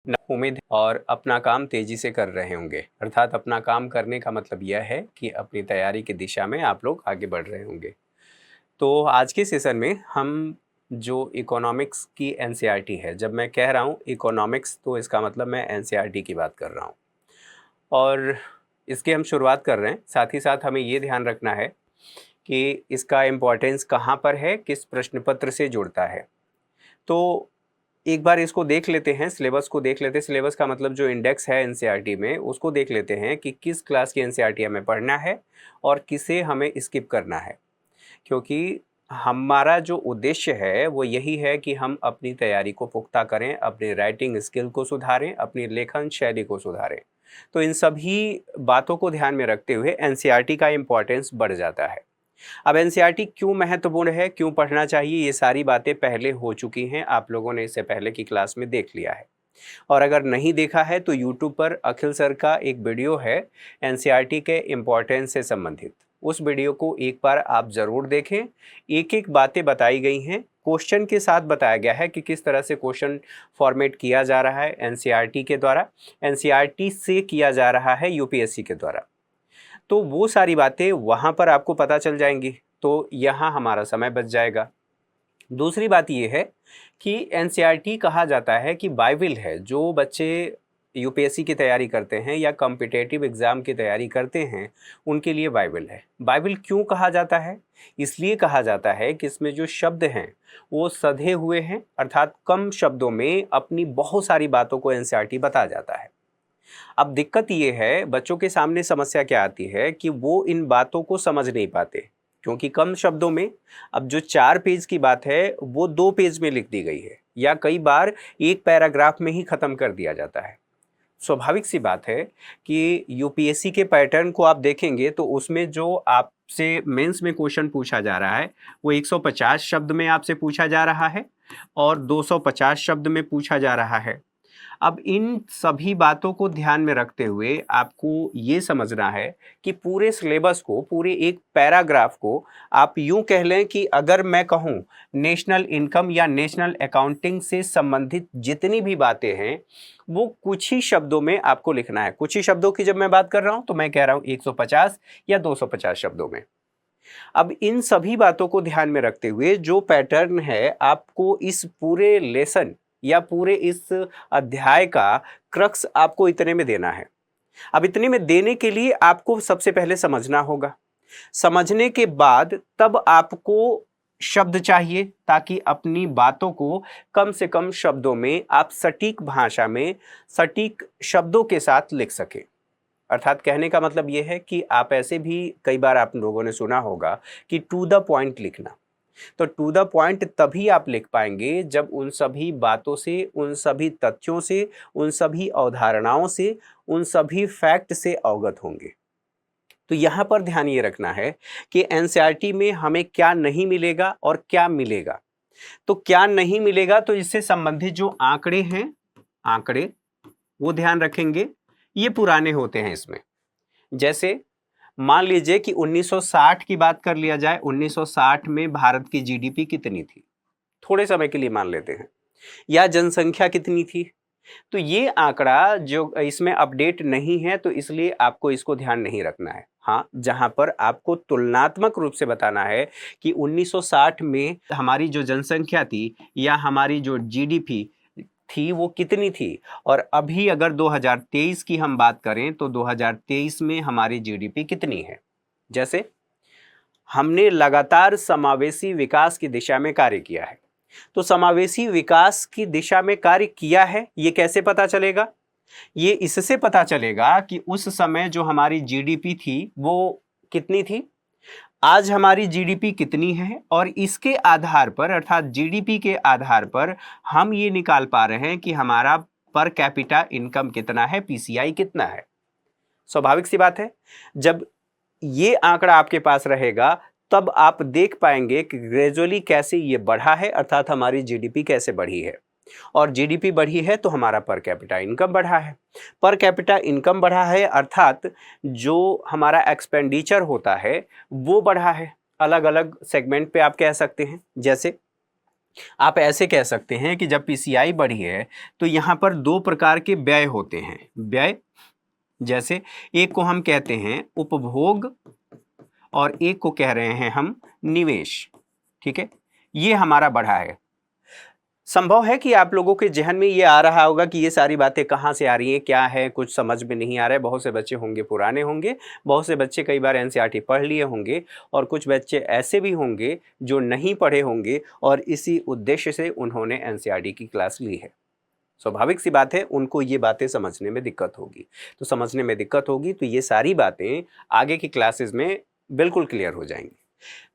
उम्मीद और अपना काम तेजी से कर रहे होंगे। अर्थात अपना काम करने का मतलब यह है कि अपनी तैयारी की दिशा में आप लोग आगे बढ़ रहे होंगे। तो आज के सेशन में हम जो इकोनॉमिक्स की एनसीईआरटी है, जब मैं कह रहा हूँ इकोनॉमिक्स तो इसका मतलब मैं एनसीईआरटी की बात कर रहा हूँ और इसकी हम शुरुआत कर रहे हैं। साथ ही साथ हमें ये ध्यान रखना है कि इसका इम्पोर्टेंस कहाँ पर है, किस प्रश्न पत्र से जुड़ता है। तो एक बार इसको देख लेते हैं, सिलेबस को देख लेते हैं। सिलेबस का मतलब जो इंडेक्स है एनसीईआरटी में, उसको देख लेते हैं कि किस क्लास की एनसीईआरटी हमें पढ़ना है और किसे हमें स्किप करना है। क्योंकि हमारा जो उद्देश्य है वो यही है कि हम अपनी तैयारी को पुख्ता करें, अपनी राइटिंग स्किल को सुधारें, अपनी लेखन शैली को सुधारें। तो इन सभी बातों को ध्यान में रखते हुए एनसीईआरटी का इम्पोर्टेंस बढ़ जाता है। अब एनसीईआरटी क्यों महत्वपूर्ण है, क्यों पढ़ना चाहिए, ये सारी बातें पहले हो चुकी हैं। आप लोगों ने इससे पहले की क्लास में देख लिया है और अगर नहीं देखा है तो यूट्यूब पर अखिल सर का एक वीडियो है एनसीईआरटी के इम्पोर्टेंस से संबंधित। उस वीडियो को एक बार आप ज़रूर देखें। एक एक बातें बताई गई हैं, क्वेश्चन के साथ बताया गया है कि किस तरह से क्वेश्चन फॉर्मेट किया जा रहा है एनसीईआरटी के द्वारा, एनसीईआरटी से किया जा रहा है यूपीएससी के द्वारा। तो वो सारी बातें वहाँ पर आपको पता चल जाएंगी, तो यहाँ हमारा समय बच जाएगा। दूसरी बात ये है कि एनसीईआरटी कहा जाता है कि बाइबिल है। जो बच्चे यूपीएससी की तैयारी करते हैं या कॉम्पिटिटिव एग्ज़ाम की तैयारी करते हैं, उनके लिए बाइबिल है। बाइबिल क्यों कहा जाता है? इसलिए कहा जाता है कि इसमें जो शब्द हैं वो सधे हुए हैं, अर्थात कम शब्दों में अपनी बहुत सारी बातों को एनसीईआरटी बता जाता है। अब दिक्कत ये है, बच्चों के सामने समस्या क्या आती है कि वो इन बातों को समझ नहीं पाते, क्योंकि कम शब्दों में। अब जो 4 पेज की बात है वो 2 पेज में लिख दी गई है या कई बार एक पैराग्राफ में ही ख़त्म कर दिया जाता है। स्वाभाविक सी बात है कि यूपीएससी के पैटर्न को आप देखेंगे तो उसमें जो आपसे मेंस में क्वेश्चन पूछा जा रहा है वो 150 शब्द में आपसे पूछा जा रहा है और 250 शब्द में पूछा जा रहा है। अब इन सभी बातों को ध्यान में रखते हुए आपको ये समझना है कि पूरे सिलेबस को, पूरे एक पैराग्राफ को आप यूं कह लें कि अगर मैं कहूं नेशनल इनकम या नेशनल अकाउंटिंग से संबंधित जितनी भी बातें हैं वो कुछ ही शब्दों में आपको लिखना है। कुछ ही शब्दों की जब मैं बात कर रहा हूं तो मैं कह रहा हूं 150 या 250 शब्दों में। अब इन सभी बातों को ध्यान में रखते हुए जो पैटर्न है, आपको इस पूरे लेसन या पूरे इस अध्याय का क्रक्स आपको इतने में देना है। अब इतने में देने के लिए आपको सबसे पहले समझना होगा। समझने के बाद तब आपको शब्द चाहिए ताकि अपनी बातों को कम से कम शब्दों में आप सटीक भाषा में सटीक शब्दों के साथ लिख सकें। अर्थात कहने का मतलब ये है कि आप ऐसे भी कई बार आप लोगों ने सुना होगा कि टू द पॉइंट लिखना। तो टू द पॉइंट तभी आप लिख पाएंगे जब उन सभी बातों से, उन सभी तथ्यों से, उन सभी अवधारणाओं से, उन सभी फैक्ट से अवगत होंगे। तो यहाँ पर ध्यान ये रखना है कि एनसीईआरटी में हमें क्या नहीं मिलेगा और क्या मिलेगा। तो क्या नहीं मिलेगा तो इससे संबंधित जो आंकड़े हैं, आंकड़े वो ध्यान रखेंगे। ये पुराने होते हैं इसमें। जैसे मान लीजिए कि 1960 की बात कर लिया जाए। 1960 में भारत की जीडीपी कितनी थी, थोड़े समय के लिए मान लेते हैं, या जनसंख्या कितनी थी। तो ये आंकड़ा जो इसमें अपडेट नहीं है तो इसलिए आपको इसको ध्यान नहीं रखना है। हाँ, जहां पर आपको तुलनात्मक रूप से बताना है कि 1960 में हमारी जो जनसंख्या थी या हमारी जो जीडीपी थी वो कितनी थी, और अभी अगर 2023 की हम बात करें तो 2023 में हमारी जीडीपी कितनी है। जैसे हमने लगातार समावेशी विकास की दिशा में कार्य किया है। तो समावेशी विकास की दिशा में कार्य किया है, ये कैसे पता चलेगा? ये इससे पता चलेगा कि उस समय जो हमारी जीडीपी थी वो कितनी थी, आज हमारी जीडीपी कितनी है, और इसके आधार पर अर्थात जीडीपी के आधार पर हम ये निकाल पा रहे हैं कि हमारा पर कैपिटा इनकम कितना है, पीसीआई कितना है। स्वाभाविक सी बात है, जब ये आंकड़ा आपके पास रहेगा तब आप देख पाएंगे कि ग्रेजुअली कैसे ये बढ़ा है, अर्थात हमारी जीडीपी कैसे बढ़ी है। और जीडीपी बढ़ी है तो हमारा पर कैपिटा इनकम बढ़ा है। पर कैपिटा इनकम बढ़ा है अर्थात जो हमारा एक्सपेंडिचर होता है वो बढ़ा है। अलग अलग सेगमेंट पे आप कह सकते हैं। जैसे आप ऐसे कह सकते हैं कि जब पीसीआई बढ़ी है तो यहाँ पर दो प्रकार के व्यय होते हैं। व्यय जैसे एक को हम कहते हैं उपभोग और एक को कह रहे हैं हम निवेश। ठीक है, ये हमारा बढ़ा है। संभव है कि आप लोगों के जहन में ये आ रहा होगा कि ये सारी बातें कहाँ से आ रही हैं, क्या है, कुछ समझ में नहीं आ रहा है। बहुत से बच्चे होंगे पुराने होंगे, बहुत से बच्चे कई बार एनसीईआरटी पढ़ लिए होंगे और कुछ बच्चे ऐसे भी होंगे जो नहीं पढ़े होंगे और इसी उद्देश्य से उन्होंने एनसीईआरटी की क्लास ली है। स्वाभाविक सी बात है, उनको ये बातें समझने में दिक्कत होगी। तो समझने में दिक्कत होगी तो ये सारी बातें आगे की क्लासेस में बिल्कुल क्लियर हो जाएंगी।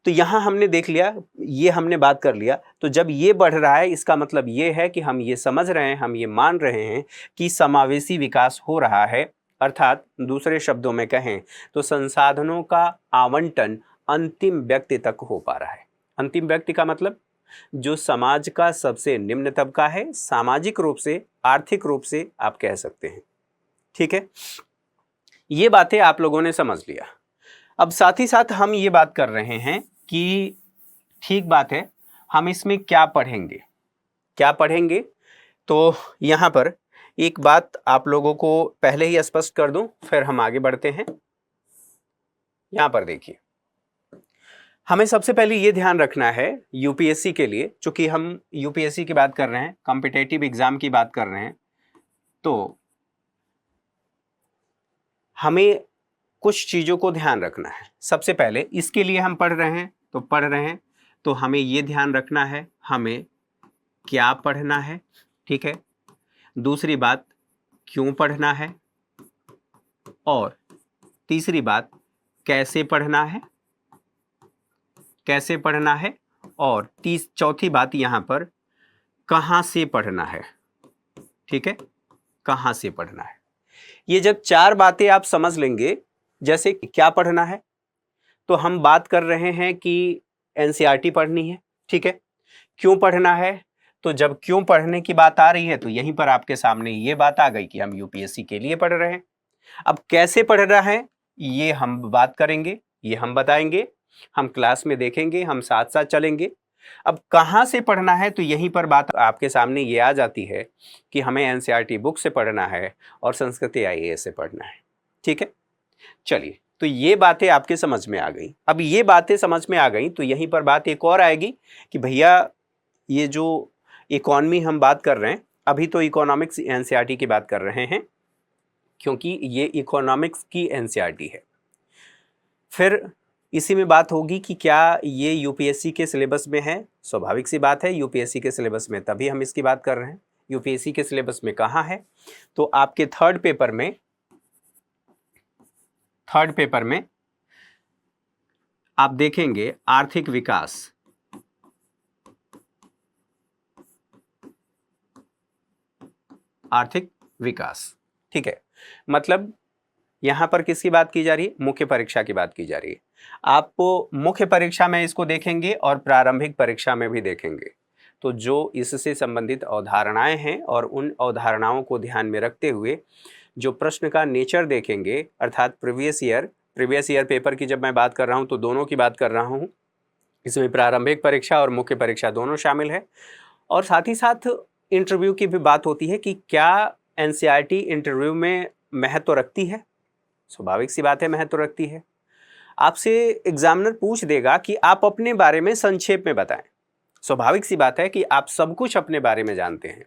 तो यहाँ हमने देख लिया, ये हमने बात कर लिया। तो जब ये बढ़ रहा है इसका मतलब ये है कि हम ये समझ रहे हैं, हम ये मान रहे हैं कि समावेशी विकास हो रहा है। अर्थात दूसरे शब्दों में कहें तो संसाधनों का आवंटन अंतिम व्यक्ति तक हो पा रहा है। अंतिम व्यक्ति का मतलब जो समाज का सबसे निम्न तबका है, सामाजिक रूप से, आर्थिक रूप से आप कह सकते हैं। ठीक है, ये बातें आप लोगों ने समझ लिया। अब साथ ही साथ हम ये बात कर रहे हैं कि ठीक बात है, हम इसमें क्या पढ़ेंगे, क्या पढ़ेंगे। तो यहाँ पर एक बात आप लोगों को पहले ही स्पष्ट कर दूं, फिर हम आगे बढ़ते हैं। यहाँ पर देखिए, हमें सबसे पहले ये ध्यान रखना है यूपीएससी के लिए, चूंकि हम यूपीएससी की बात कर रहे हैं, कॉम्पिटिटिव एग्जाम की बात कर रहे हैं, तो हमें कुछ चीज़ों को ध्यान रखना है। सबसे पहले इसके लिए हम पढ़ रहे हैं तो हमें ये ध्यान रखना है हमें क्या पढ़ना है। ठीक है, दूसरी बात क्यों पढ़ना है, और तीसरी बात कैसे पढ़ना है, और चौथी बात यहाँ पर कहाँ से पढ़ना है। ठीक है, कहाँ से पढ़ना है। ये जब चार बातें आप समझ लेंगे, जैसे क्या पढ़ना है तो हम बात कर रहे हैं कि एनसीईआरटी पढ़नी है। ठीक है, क्यों पढ़ना है तो जब क्यों पढ़ने की बात आ रही है तो यहीं पर आपके सामने ये बात आ गई कि हम यूपीएससी के लिए पढ़ रहे हैं। अब कैसे पढ़ना है ये हम बात करेंगे, ये हम बताएंगे, हम क्लास में देखेंगे, हम साथ साथ चलेंगे। अब कहाँ से पढ़ना है तो यहीं पर बात आपके सामने ये आ जाती है कि हमें एनसीईआरटी बुक से पढ़ना है और संस्कृति आईएएस से पढ़ना है। ठीक है, चलिए, तो ये बातें आपके समझ में आ गई। अब ये बातें समझ में आ गई तो यहीं पर बात एक और आएगी कि भैया ये जो इकोनॉमी हम बात कर रहे हैं, अभी तो इकोनॉमिक्स एनसीईआरटी की बात कर रहे हैं क्योंकि ये इकोनॉमिक्स की एनसीईआरटी है। फिर इसी में बात होगी कि क्या ये यूपीएससी के सिलेबस में है। स्वाभाविक सी बात है, यूपीएससी के सिलेबस में, तभी हम इसकी बात कर रहे हैं। यूपीएससी के सिलेबस में कहाँ है तो आपके थर्ड पेपर में आप देखेंगे आर्थिक विकास। ठीक है, मतलब यहां पर किसकी बात की जा रही है, मुख्य परीक्षा की बात की जा रही है। आप मुख्य परीक्षा में इसको देखेंगे और प्रारंभिक परीक्षा में भी देखेंगे। तो जो इससे संबंधित अवधारणाएं हैं और उन अवधारणाओं को ध्यान में रखते हुए जो प्रश्न का नेचर देखेंगे, अर्थात प्रीवियस ईयर पेपर की जब मैं बात कर रहा हूं तो दोनों की बात कर रहा हूं। इसमें प्रारंभिक परीक्षा और मुख्य परीक्षा दोनों शामिल है। और साथ ही साथ इंटरव्यू की भी बात होती है कि क्या एनसीईआरटी इंटरव्यू में महत्व रखती है। स्वाभाविक सी बात है, महत्व रखती है। आपसे एग्जामिनर पूछ देगा कि आप अपने बारे में संक्षेप में बताएं। स्वाभाविक सी बात है कि आप सब कुछ अपने बारे में जानते हैं,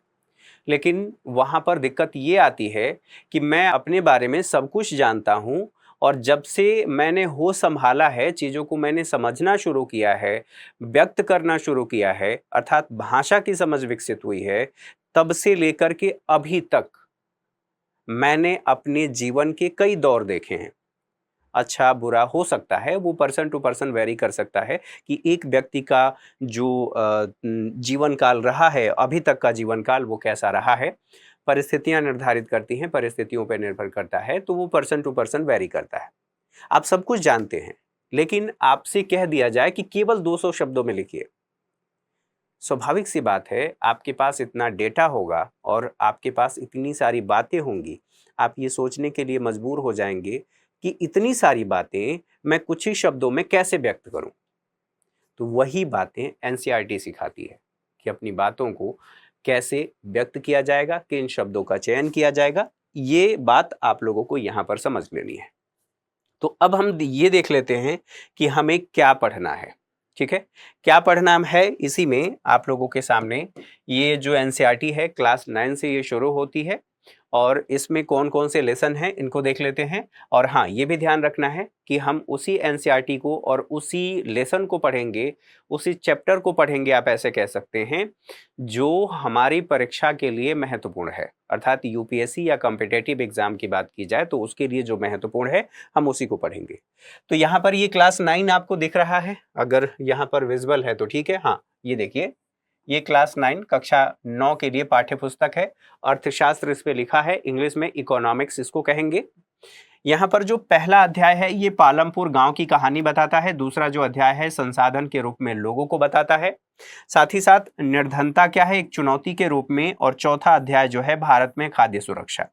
लेकिन वहां पर दिक्कत ये आती है कि मैं अपने बारे में सब कुछ जानता हूं और जब से मैंने होश संभाला है, चीज़ों को मैंने समझना शुरू किया है, व्यक्त करना शुरू किया है, अर्थात भाषा की समझ विकसित हुई है, तब से लेकर के अभी तक मैंने अपने जीवन के कई दौर देखे हैं। अच्छा बुरा हो सकता है, वो पर्सन टू पर्सन वेरी कर सकता है कि एक व्यक्ति का जो जीवन काल रहा है, अभी तक का जीवन काल वो कैसा रहा है, परिस्थितियां निर्धारित करती हैं, परिस्थितियों पर निर्भर करता है, तो वो पर्सन टू पर्सन वेरी करता है। आप सब कुछ जानते हैं, लेकिन आपसे कह दिया जाए कि केवल 200 शब्दों में लिखिए। स्वाभाविक सी बात है, आपके पास इतना डेटा होगा और आपके पास इतनी सारी बातें होंगी, आप ये सोचने के लिए मजबूर हो जाएंगे कि इतनी सारी बातें मैं कुछ ही शब्दों में कैसे व्यक्त करूं। तो वही बातें एनसीईआरटी सिखाती है कि अपनी बातों को कैसे व्यक्त किया जाएगा, किन शब्दों का चयन किया जाएगा, ये बात आप लोगों को यहाँ पर समझ लेनी है। तो अब हम ये देख लेते हैं कि हमें क्या पढ़ना है। ठीक है, क्या पढ़ना है, इसी में आप लोगों के सामने ये जो एनसीईआरटी है क्लास 9 से ये शुरू होती है और इसमें कौन कौन से लेसन हैं इनको देख लेते हैं। और हाँ, ये भी ध्यान रखना है कि हम उसी एनसीईआरटी को और उसी लेसन को पढ़ेंगे, उसी चैप्टर को पढ़ेंगे, आप ऐसे कह सकते हैं, जो हमारी परीक्षा के लिए महत्वपूर्ण है। अर्थात यूपीएससी या कॉम्पिटिटिव एग्जाम की बात की जाए तो उसके लिए जो महत्वपूर्ण है हम उसी को पढ़ेंगे। तो यहाँ पर ये क्लास 9 आपको दिख रहा है, अगर यहाँ पर विजिबल है तो ठीक है। हाँ, ये देखिए, ये क्लास 9 कक्षा 9 के लिए पाठ्य पुस्तक है। अर्थशास्त्र इस पे लिखा है, इंग्लिश में इकोनॉमिक्स इसको कहेंगे। यहाँ पर जो पहला अध्याय है ये पालमपुर गांव की कहानी बताता है। दूसरा जो अध्याय है संसाधन के रूप में लोगों को बताता है। साथ ही साथ निर्धनता क्या है एक चुनौती के रूप में। और चौथा अध्याय जो है भारत में खाद्य सुरक्षा।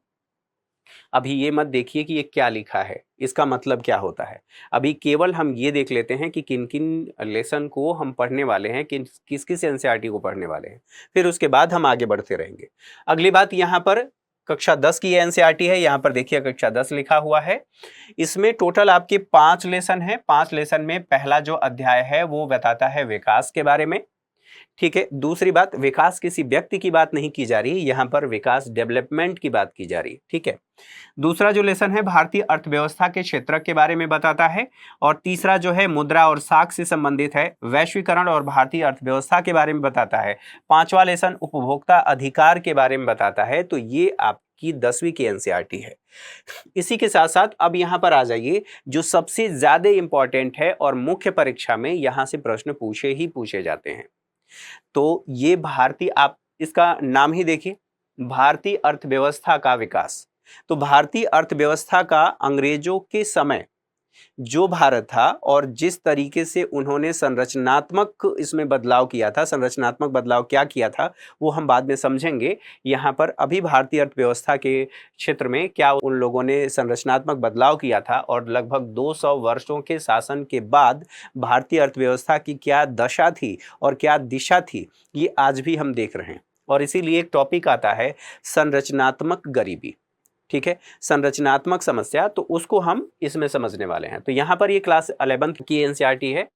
अभी ये मत देखिए कि ये क्या लिखा है, इसका मतलब क्या होता है। अभी केवल हम ये देख लेते हैं कि किन किन लेसन को हम पढ़ने वाले हैं, किस किस एनसीईआरटी को पढ़ने वाले हैं, फिर उसके बाद हम आगे बढ़ते रहेंगे। अगली बात, यहाँ पर कक्षा 10 की एनसीईआरटी है। यहाँ पर देखिए कक्षा 10 लिखा हुआ है। इसमें टोटल आपके 5 लेसन हैं। 5 लेसन में पहला जो अध्याय है वो बताता है विकास के बारे में। ठीक है, दूसरी बात, विकास किसी व्यक्ति की बात नहीं की जा रही, यहाँ पर विकास डेवलपमेंट की बात की जा रही। ठीक है, दूसरा जो लेसन है भारतीय अर्थव्यवस्था के क्षेत्र के बारे में बताता है। और तीसरा जो है मुद्रा और साख से संबंधित है, वैश्वीकरण और भारतीय अर्थव्यवस्था के बारे में बताता है। पांचवा लेसन उपभोक्ता अधिकार के बारे में बताता है। तो ये आपकी 10वीं की एनसीईआरटी है। इसी के साथ साथ अब यहाँ पर आ जाइए, जो सबसे ज्यादा इंपॉर्टेंट है और मुख्य परीक्षा में यहाँ से प्रश्न पूछे ही पूछे जाते हैं। तो ये भारतीय, आप इसका नाम ही देखिए, भारतीय अर्थव्यवस्था का विकास। तो भारतीय अर्थव्यवस्था का अंग्रेजों के समय जो भारत था और जिस तरीके से उन्होंने संरचनात्मक इसमें बदलाव किया था, संरचनात्मक बदलाव क्या किया था वो हम बाद में समझेंगे। यहाँ पर अभी भारतीय अर्थव्यवस्था के क्षेत्र में क्या उन लोगों ने संरचनात्मक बदलाव किया था और लगभग 200 वर्षों के शासन के बाद भारतीय अर्थव्यवस्था की क्या दशा थी और क्या दिशा थी, ये आज भी हम देख रहे हैं। और इसीलिए एक टॉपिक आता है संरचनात्मक गरीबी। ठीक है, संरचनात्मक समस्या, तो उसको हम इसमें समझने वाले हैं। तो यहाँ पर ये क्लास 11th की एनसीईआरटी है।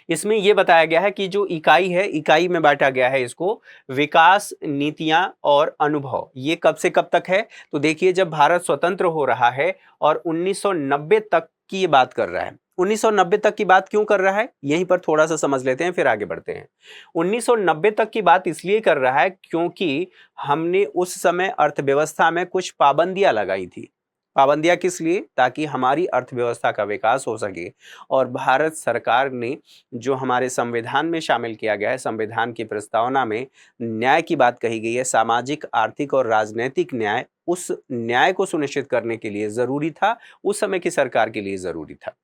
इसमें यह बताया गया है कि जो इकाई है, इकाई में बांटा गया है इसको, विकास नीतियां और अनुभव। ये कब से कब तक है, तो देखिए जब भारत स्वतंत्र हो रहा है और 1990 तक की ये बात कर रहा है। 1990 तक की बात क्यों कर रहा है, यहीं पर थोड़ा सा समझ लेते हैं फिर आगे बढ़ते हैं। 1990 तक की बात इसलिए कर रहा है क्योंकि हमने उस समय अर्थव्यवस्था में कुछ पाबंदियां लगाई थी। पाबंदियां किस लिए, ताकि हमारी अर्थव्यवस्था का विकास हो सके। और भारत सरकार ने जो हमारे संविधान में शामिल किया गया है, संविधान की प्रस्तावना में न्याय की बात कही गई है, सामाजिक, आर्थिक और राजनीतिक न्याय, उस न्याय को सुनिश्चित करने के लिए जरूरी था, उस समय की सरकार के लिए जरूरी था।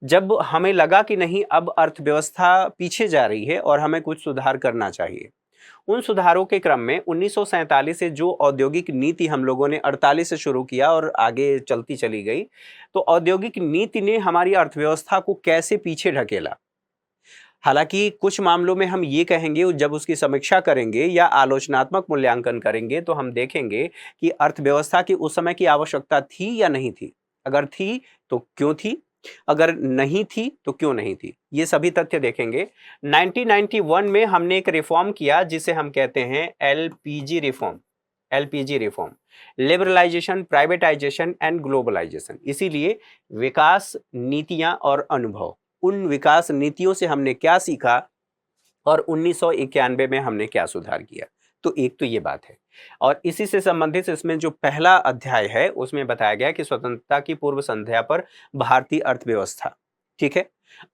जब हमें लगा कि नहीं, अब अर्थव्यवस्था पीछे जा रही है और हमें कुछ सुधार करना चाहिए, उन सुधारों के क्रम में 1947 से जो औद्योगिक नीति हम लोगों ने 48 से शुरू किया और आगे चलती चली गई, तो औद्योगिक नीति ने हमारी अर्थव्यवस्था को कैसे पीछे ढकेला। हालांकि कुछ मामलों में हम ये कहेंगे, जब उसकी समीक्षा करेंगे या आलोचनात्मक मूल्यांकन करेंगे तो हम देखेंगे कि अर्थव्यवस्था की उस समय की आवश्यकता थी या नहीं थी। अगर थी तो क्यों थी, अगर नहीं थी तो क्यों नहीं थी, ये सभी तथ्य देखेंगे। 1991 में हमने एक रिफॉर्म किया जिसे हम कहते हैं LPG reform. LPG reform, liberalisation, privatisation and globalisation. इसीलिए विकास नीतियां और अनुभव, उन विकास नीतियों से हमने क्या सीखा और 1991 में हमने क्या सुधार किया। तो एक तो ये बात है। और इसी से संबंधित इसमें जो पहला अध्याय है उसमें बताया गया कि स्वतंत्रता की पूर्व संध्या पर भारतीय अर्थव्यवस्था। ठीक है,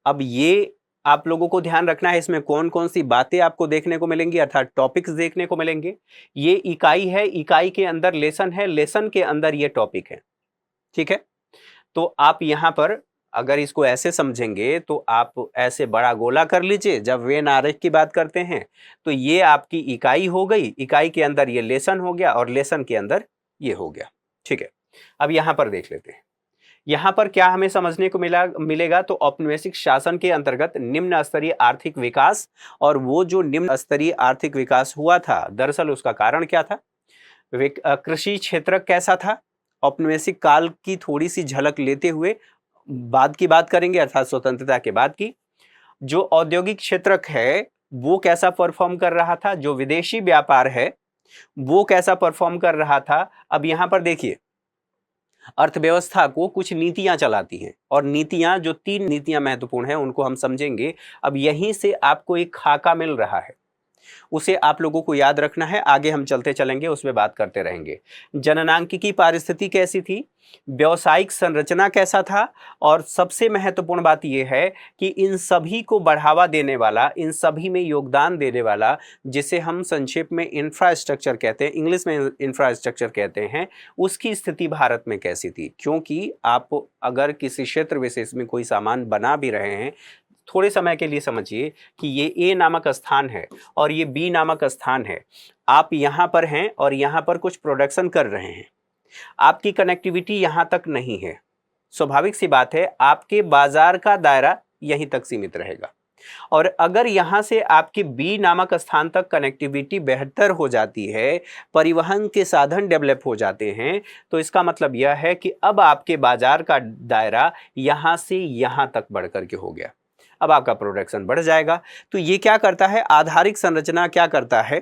अब ये आप लोगों को ध्यान रखना है, इसमें कौन कौन सी बातें आपको देखने को मिलेंगी, अर्थात टॉपिक्स देखने को मिलेंगे। ये इकाई है, इकाई के अंदर लेसन है, लेसन के अंदर ये टॉपिक है। ठीक है, तो आप यहां पर अगर इसको ऐसे समझेंगे तो आप ऐसे बड़ा गोला कर लीजिए। जब वेन आरेख की बात करते हैं तो ये आपकी इकाई हो गई, इकाई के अंदर ये लेसन हो गया और लेसन के अंदर ये हो गया। ठीक है, अब यहां पर देख लेते हैं। यहाँ पर क्या हमें समझने को मिलेगा, तो औपनिवेशिक शासन के अंतर्गत निम्न स्तरीय आर्थिक विकास, और वो जो निम्न स्तरीय आर्थिक विकास हुआ था दरअसल उसका कारण क्या था, कृषि क्षेत्र कैसा था, औपनिवेशिक काल की थोड़ी सी झलक लेते हुए बाद की बात करेंगे, अर्थात स्वतंत्रता के बाद की। जो औद्योगिक क्षेत्र है वो कैसा परफॉर्म कर रहा था, जो विदेशी व्यापार है वो कैसा परफॉर्म कर रहा था। अब यहां पर देखिए, अर्थव्यवस्था को कुछ नीतियां चलाती हैं, और नीतियां, जो 3 नीतियां महत्वपूर्ण हैं उनको हम समझेंगे। अब यहीं से आपको एक खाका मिल रहा है, उसे आप लोगों को याद रखना है, आगे हम चलते चलेंगे उसमें बात करते रहेंगे। जननांकिकी पारिस्थिति कैसी थी, व्यावसायिक संरचना कैसा था, और सबसे महत्वपूर्ण बात यह है कि इन सभी को बढ़ावा देने वाला, इन सभी में योगदान देने वाला, जिसे हम संक्षेप में इंफ्रास्ट्रक्चर कहते हैं, इंग्लिश में इंफ्रास्ट्रक्चर कहते हैं, उसकी स्थिति भारत में कैसी थी। क्योंकि आप अगर किसी क्षेत्र विशेष में कोई सामान बना भी रहे हैं, थोड़े समय के लिए समझिए कि ये ए नामक स्थान है और ये बी नामक स्थान है, आप यहाँ पर हैं और यहाँ पर कुछ प्रोडक्शन कर रहे हैं, आपकी कनेक्टिविटी यहाँ तक नहीं है, स्वाभाविक सी बात है आपके बाजार का दायरा यहीं तक सीमित रहेगा। और अगर यहाँ से आपके बी नामक स्थान तक कनेक्टिविटी बेहतर हो जाती है, परिवहन के साधन डेवलप हो जाते हैं, तो इसका मतलब यह है कि अब आपके बाजार का दायरा यहाँ से यहाँ तक बढ़ करके हो गया, अब आपका प्रोडक्शन बढ़ जाएगा। तो ये क्या करता है, आधारिक संरचना क्या करता है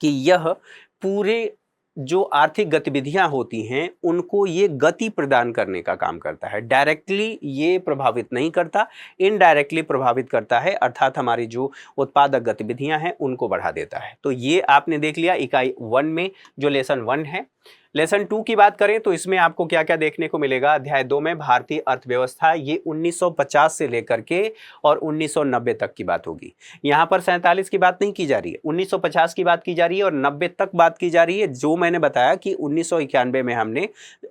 कि यह पूरे जो आर्थिक गतिविधियां होती हैं उनको ये गति प्रदान करने का काम करता है। डायरेक्टली ये प्रभावित नहीं करता, इनडायरेक्टली प्रभावित करता है, अर्थात हमारी जो उत्पादक गतिविधियां हैं उनको बढ़ा देता है। तो ये आपने देख लिया इकाई 1 में जो लेसन 1 है। लेसन 2 की बात करें तो इसमें आपको क्या क्या देखने को मिलेगा। अध्याय 2 में भारतीय अर्थव्यवस्था, ये 1950 से लेकर के और 1990 तक की बात होगी। यहाँ पर 47 की बात नहीं की जा रही है, 1950 की बात की जा रही है और 90 तक बात की जा रही है। जो मैंने बताया कि 1991 में हमने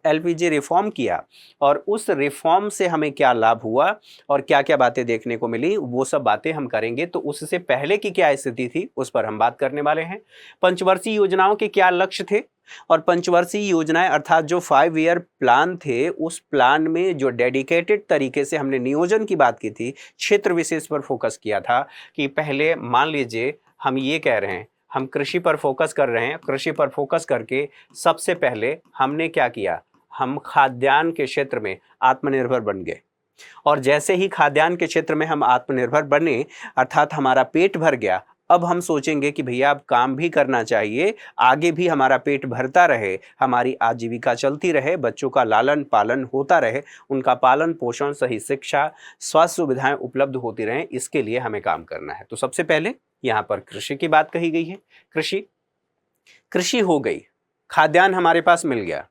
एलपीजी रिफॉर्म किया और उस रिफॉर्म से हमें क्या लाभ हुआ और क्या क्या बातें देखने को मिली, वो सब बातें हम करेंगे। तो उससे पहले की क्या स्थिति थी उस पर हम बात करने वाले हैं। पंचवर्षीय योजनाओं के क्या लक्ष्य थे, और पंचवर्षीय योजनाएं अर्थात जो 5 ईयर प्लान थे, उस प्लान में जो डेडिकेटेड तरीके से हमने नियोजन की बात की थी, क्षेत्र विशेष पर फोकस किया था कि पहले मान लीजिए हम ये कह रहे हैं हम कृषि पर फोकस कर रहे हैं, कृषि पर फोकस करके सबसे पहले हमने क्या किया, हम खाद्यान्न के क्षेत्र में आत्मनिर्भर बन गए। और जैसे ही खाद्यान्न के क्षेत्र में हम आत्मनिर्भर बने अर्थात हमारा पेट भर गया, अब हम सोचेंगे कि भैया अब काम भी करना चाहिए, आगे भी हमारा पेट भरता रहे, हमारी आजीविका चलती रहे, बच्चों का लालन पालन होता रहे, उनका पालन पोषण, सही शिक्षा, स्वास्थ्य सुविधाएं उपलब्ध होती रहें, इसके लिए हमें काम करना है। तो सबसे पहले यहाँ पर कृषि की बात कही गई है। कृषि हो गई, खाद्यान्न हमारे पास मिल गया।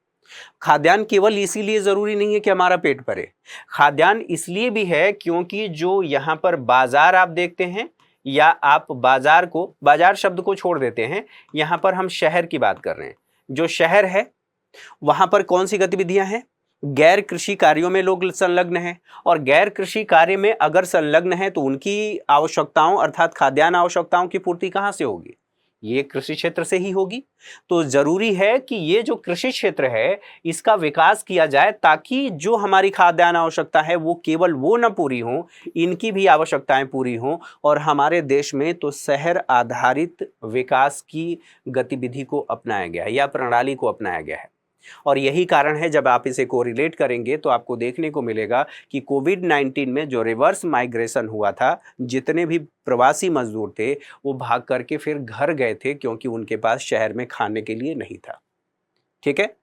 खाद्यान्न केवल इसीलिए जरूरी नहीं है कि हमारा पेट भरे, खाद्यान्न इसलिए भी है क्योंकि जो यहाँ पर बाजार आप देखते हैं, या आप बाजार शब्द को छोड़ देते हैं, यहां पर हम शहर की बात कर रहे हैं। जो शहर है वहां पर कौन सी गतिविधियां हैं, गैर कृषि कार्यों में लोग संलग्न हैं, और गैर कृषि कार्य में अगर संलग्न है तो उनकी आवश्यकताओं अर्थात खाद्यान्न आवश्यकताओं की पूर्ति कहां से होगी, ये कृषि क्षेत्र से ही होगी। तो जरूरी है कि ये जो कृषि क्षेत्र है इसका विकास किया जाए, ताकि जो हमारी खाद्यान्न आवश्यकता है वो केवल वो न पूरी हो, इनकी भी आवश्यकताएं पूरी हों। और हमारे देश में तो शहर आधारित विकास की गतिविधि को अपनाया गया है या प्रणाली को अपनाया गया है। और यही कारण है जब आप इसे कोरिलेट करेंगे तो आपको देखने को मिलेगा कि कोविड-19 में जो रिवर्स माइग्रेशन हुआ था, जितने भी प्रवासी मजदूर थे वो भाग करके फिर घर गए थे, क्योंकि उनके पास शहर में खाने के लिए नहीं था। ठीक है,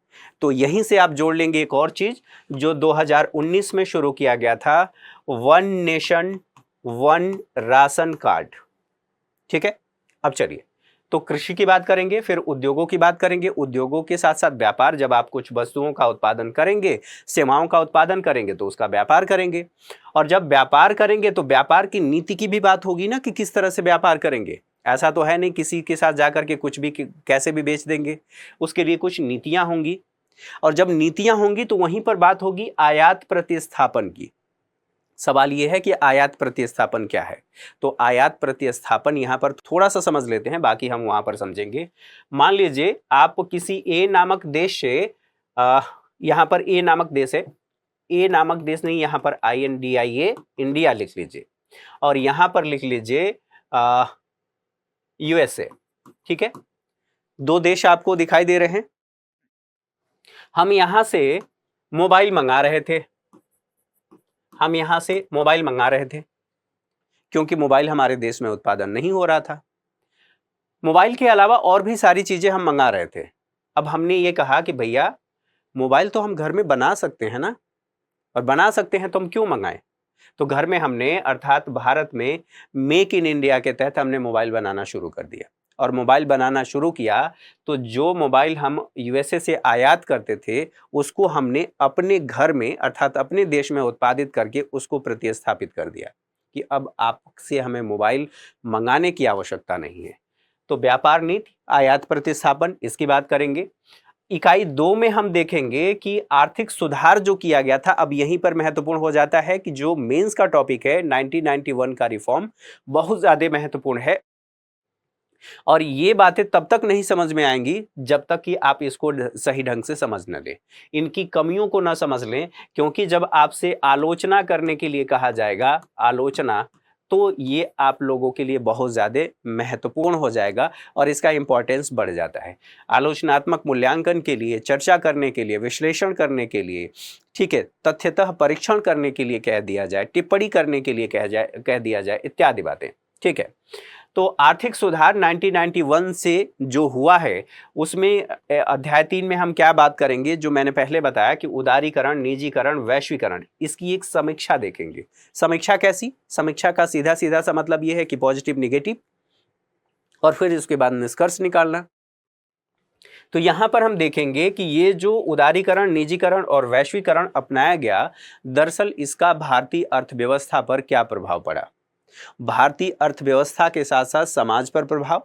तो यहीं से आप जोड़ लेंगे एक और चीज जो 2019 में शुरू किया गया था, 1 नेशन 1 राशन कार्ड। ठीक है, अब चलिए, तो कृषि की बात करेंगे, फिर उद्योगों की बात करेंगे, उद्योगों के साथ साथ व्यापार। जब आप कुछ वस्तुओं का उत्पादन करेंगे, सेवाओं का उत्पादन करेंगे तो उसका व्यापार करेंगे, और जब व्यापार करेंगे तो व्यापार की नीति की भी बात होगी ना कि किस तरह से व्यापार करेंगे। ऐसा तो है नहीं किसी के साथ जाकर के कुछ भी कैसे भी बेच देंगे, उसके लिए कुछ नीतियां होंगी, और जब नीतियां होंगी तो वहीं पर बात होगी आयात प्रतिस्थापन की। सवाल यह है कि आयात प्रतिस्थापन क्या है। तो आयात प्रतिस्थापन यहां पर थोड़ा सा समझ लेते हैं, बाकी हम वहां पर समझेंगे। मान लीजिए आप किसी ए नामक देश से, यहां पर ए नामक देश है, ए नामक देश नहीं, यहाँ पर INDIA इंडिया लिख लीजिए और यहाँ पर लिख लीजिए USA। ठीक है, 2 देश आपको दिखाई दे रहे हैं। हम यहां से मोबाइल मंगा रहे थे, क्योंकि मोबाइल हमारे देश में उत्पादन नहीं हो रहा था। मोबाइल के अलावा और भी सारी चीजें हम मंगा रहे थे। अब हमने ये कहा कि भैया मोबाइल तो हम घर में बना सकते हैं ना, और बना सकते हैं तो हम क्यों मंगाएं। तो घर में हमने अर्थात भारत में मेक इन इंडिया के तहत हमने मोबाइल बनाना शुरू कर दिया, और मोबाइल बनाना शुरू किया तो जो मोबाइल हम USA से आयात करते थे उसको हमने अपने घर में अर्थात अपने देश में उत्पादित करके उसको प्रतिस्थापित कर दिया कि अब आपसे हमें मोबाइल मंगाने की आवश्यकता नहीं है। तो व्यापार नीति, आयात प्रतिस्थापन, इसकी बात करेंगे। इकाई 2 में हम देखेंगे कि आर्थिक सुधार जो किया गया था। अब यहीं पर महत्वपूर्ण हो जाता है कि जो मेंस का टॉपिक है 1991 का रिफॉर्म बहुत ज्यादा महत्वपूर्ण है, और ये बातें तब तक नहीं समझ में आएंगी जब तक कि आप इसको सही ढंग से समझ न लें, इनकी कमियों को ना समझ लें। क्योंकि जब आपसे आलोचना करने के लिए कहा जाएगा, आलोचना, तो ये आप लोगों के लिए बहुत ज़्यादा महत्वपूर्ण हो जाएगा और इसका इंपॉर्टेंस बढ़ जाता है। आलोचनात्मक मूल्यांकन के लिए, चर्चा करने के लिए, विश्लेषण करने के लिए, ठीक है, तथ्यतः परीक्षण करने के लिए कह दिया जाए, टिप्पणी करने के लिए कह दिया जाए, इत्यादि बातें। ठीक है, तो आर्थिक सुधार 1991 से जो हुआ है उसमें अध्याय 3 में हम क्या बात करेंगे, जो मैंने पहले बताया कि उदारीकरण, निजीकरण, वैश्वीकरण, इसकी एक समीक्षा देखेंगे। समीक्षा कैसी? समीक्षा का सीधा सीधा सा मतलब यह है कि पॉजिटिव, निगेटिव, और फिर उसके बाद निष्कर्ष निकालना। तो यहां पर हम देखेंगे कि ये जो उदारीकरण, निजीकरण और वैश्वीकरण अपनाया गया, दरअसल इसका भारतीय अर्थव्यवस्था पर क्या प्रभाव पड़ा। भारतीय अर्थव्यवस्था के साथ साथ समाज पर प्रभाव,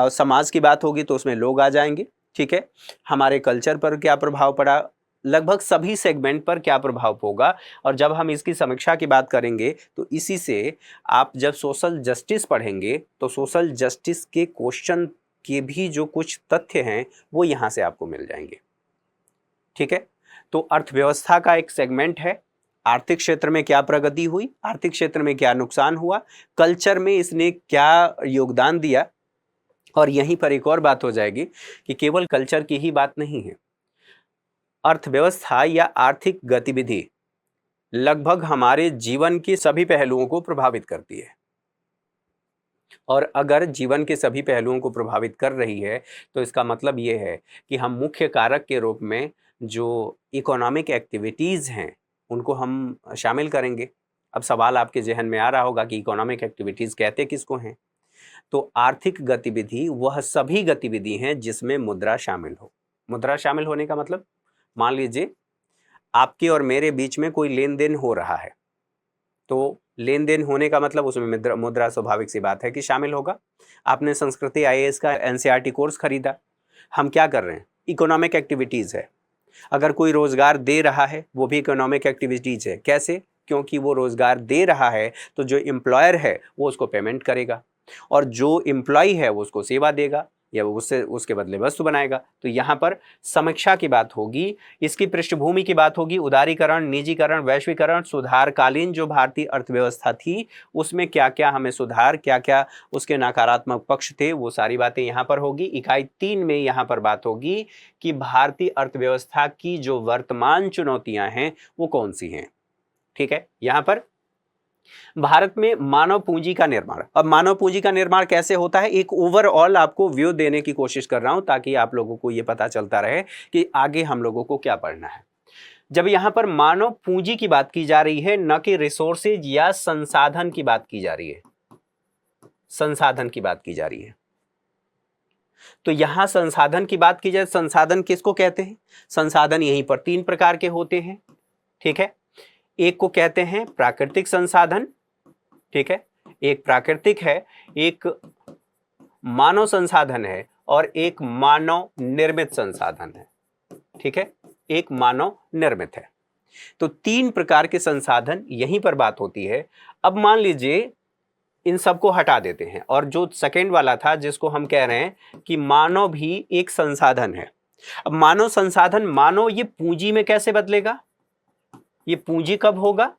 समाज की बात होगी तो उसमें लोग आ जाएंगे। ठीक है, हमारे कल्चर पर क्या प्रभाव पड़ा, लगभग सभी सेगमेंट पर क्या प्रभाव होगा। और जब हम इसकी समीक्षा की बात करेंगे तो इसी से आप जब सोशल जस्टिस पढ़ेंगे तो सोशल जस्टिस के क्वेश्चन के भी जो कुछ तथ्य हैं वो यहाँ से आपको मिल जाएंगे। ठीक है, तो अर्थव्यवस्था का एक सेगमेंट है, आर्थिक क्षेत्र में क्या प्रगति हुई, आर्थिक क्षेत्र में क्या नुकसान हुआ, कल्चर में इसने क्या योगदान दिया। और यहीं पर एक और बात हो जाएगी कि केवल कल्चर की ही बात नहीं है, अर्थव्यवस्था या आर्थिक गतिविधि लगभग हमारे जीवन के सभी पहलुओं को प्रभावित करती है। और अगर जीवन के सभी पहलुओं को प्रभावित कर रही है तो इसका मतलब ये है कि हम मुख्य कारक के रूप में जो इकोनॉमिक एक्टिविटीज़ हैं उनको हम शामिल करेंगे। अब सवाल आपके जहन में आ रहा होगा कि इकोनॉमिक एक्टिविटीज़ कहते किसको हैं। तो आर्थिक गतिविधि वह सभी गतिविधि हैं जिसमें मुद्रा शामिल हो। मुद्रा शामिल होने का मतलब, मान लीजिए आपके और मेरे बीच में कोई लेन देन हो रहा है, तो लेन देन होने का मतलब उसमें मुद्रा स्वाभाविक सी बात है कि शामिल होगा। आपने संस्कृति IAS का NCERT कोर्स खरीदा, हम क्या कर रहे हैं, इकोनॉमिक एक्टिविटीज़ है। अगर कोई रोजगार दे रहा है वो भी इकोनॉमिक एक्टिविटीज है। कैसे? क्योंकि वो रोजगार दे रहा है तो जो एम्प्लॉयर है वो उसको पेमेंट करेगा, और जो एम्प्लॉय है वो उसको सेवा देगा या वो उसके बदले वस्तु बनाएगा। तो यहाँ पर समीक्षा की बात होगी, इसकी पृष्ठभूमि की बात होगी, उदारीकरण, निजीकरण, वैश्वीकरण, सुधारकालीन जो भारतीय अर्थव्यवस्था थी उसमें क्या क्या हमें सुधार, क्या क्या उसके नकारात्मक पक्ष थे, वो सारी बातें यहाँ पर होगी। इकाई 3 में यहाँ पर बात होगी कि भारतीय अर्थव्यवस्था की जो वर्तमान चुनौतियां हैं वो कौन सी हैं। ठीक है, यहाँ पर भारत में मानव पूंजी का निर्माण। अब मानव पूंजी का निर्माण कैसे होता है, एक ओवरऑल आपको व्यू देने की कोशिश कर रहा हूं ताकि आप लोगों को यह पता चलता रहे कि आगे हम लोगों को क्या पढ़ना है। जब यहां पर मानव पूंजी की बात की जा रही है, न कि रिसोर्सेज या संसाधन की बात की जा रही है, संसाधन की बात की जा रही है। तो यहां संसाधन की बात की जाए, संसाधन किसको कहते हैं? संसाधन यहीं पर 3 प्रकार के होते हैं। ठीक है, एक को कहते हैं प्राकृतिक संसाधन, ठीक है, एक प्राकृतिक है, एक मानव संसाधन है और एक मानव निर्मित संसाधन है। ठीक है, एक मानव निर्मित है। तो 3 प्रकार के संसाधन यहीं पर बात होती है। अब मान लीजिए इन सबको हटा देते हैं और जो सेकेंड वाला था जिसको हम कह रहे हैं कि मानव भी एक संसाधन है। अब मानव संसाधन, मानव ये पूंजी में कैसे बदलेगा? ये पूंजी कब होगा?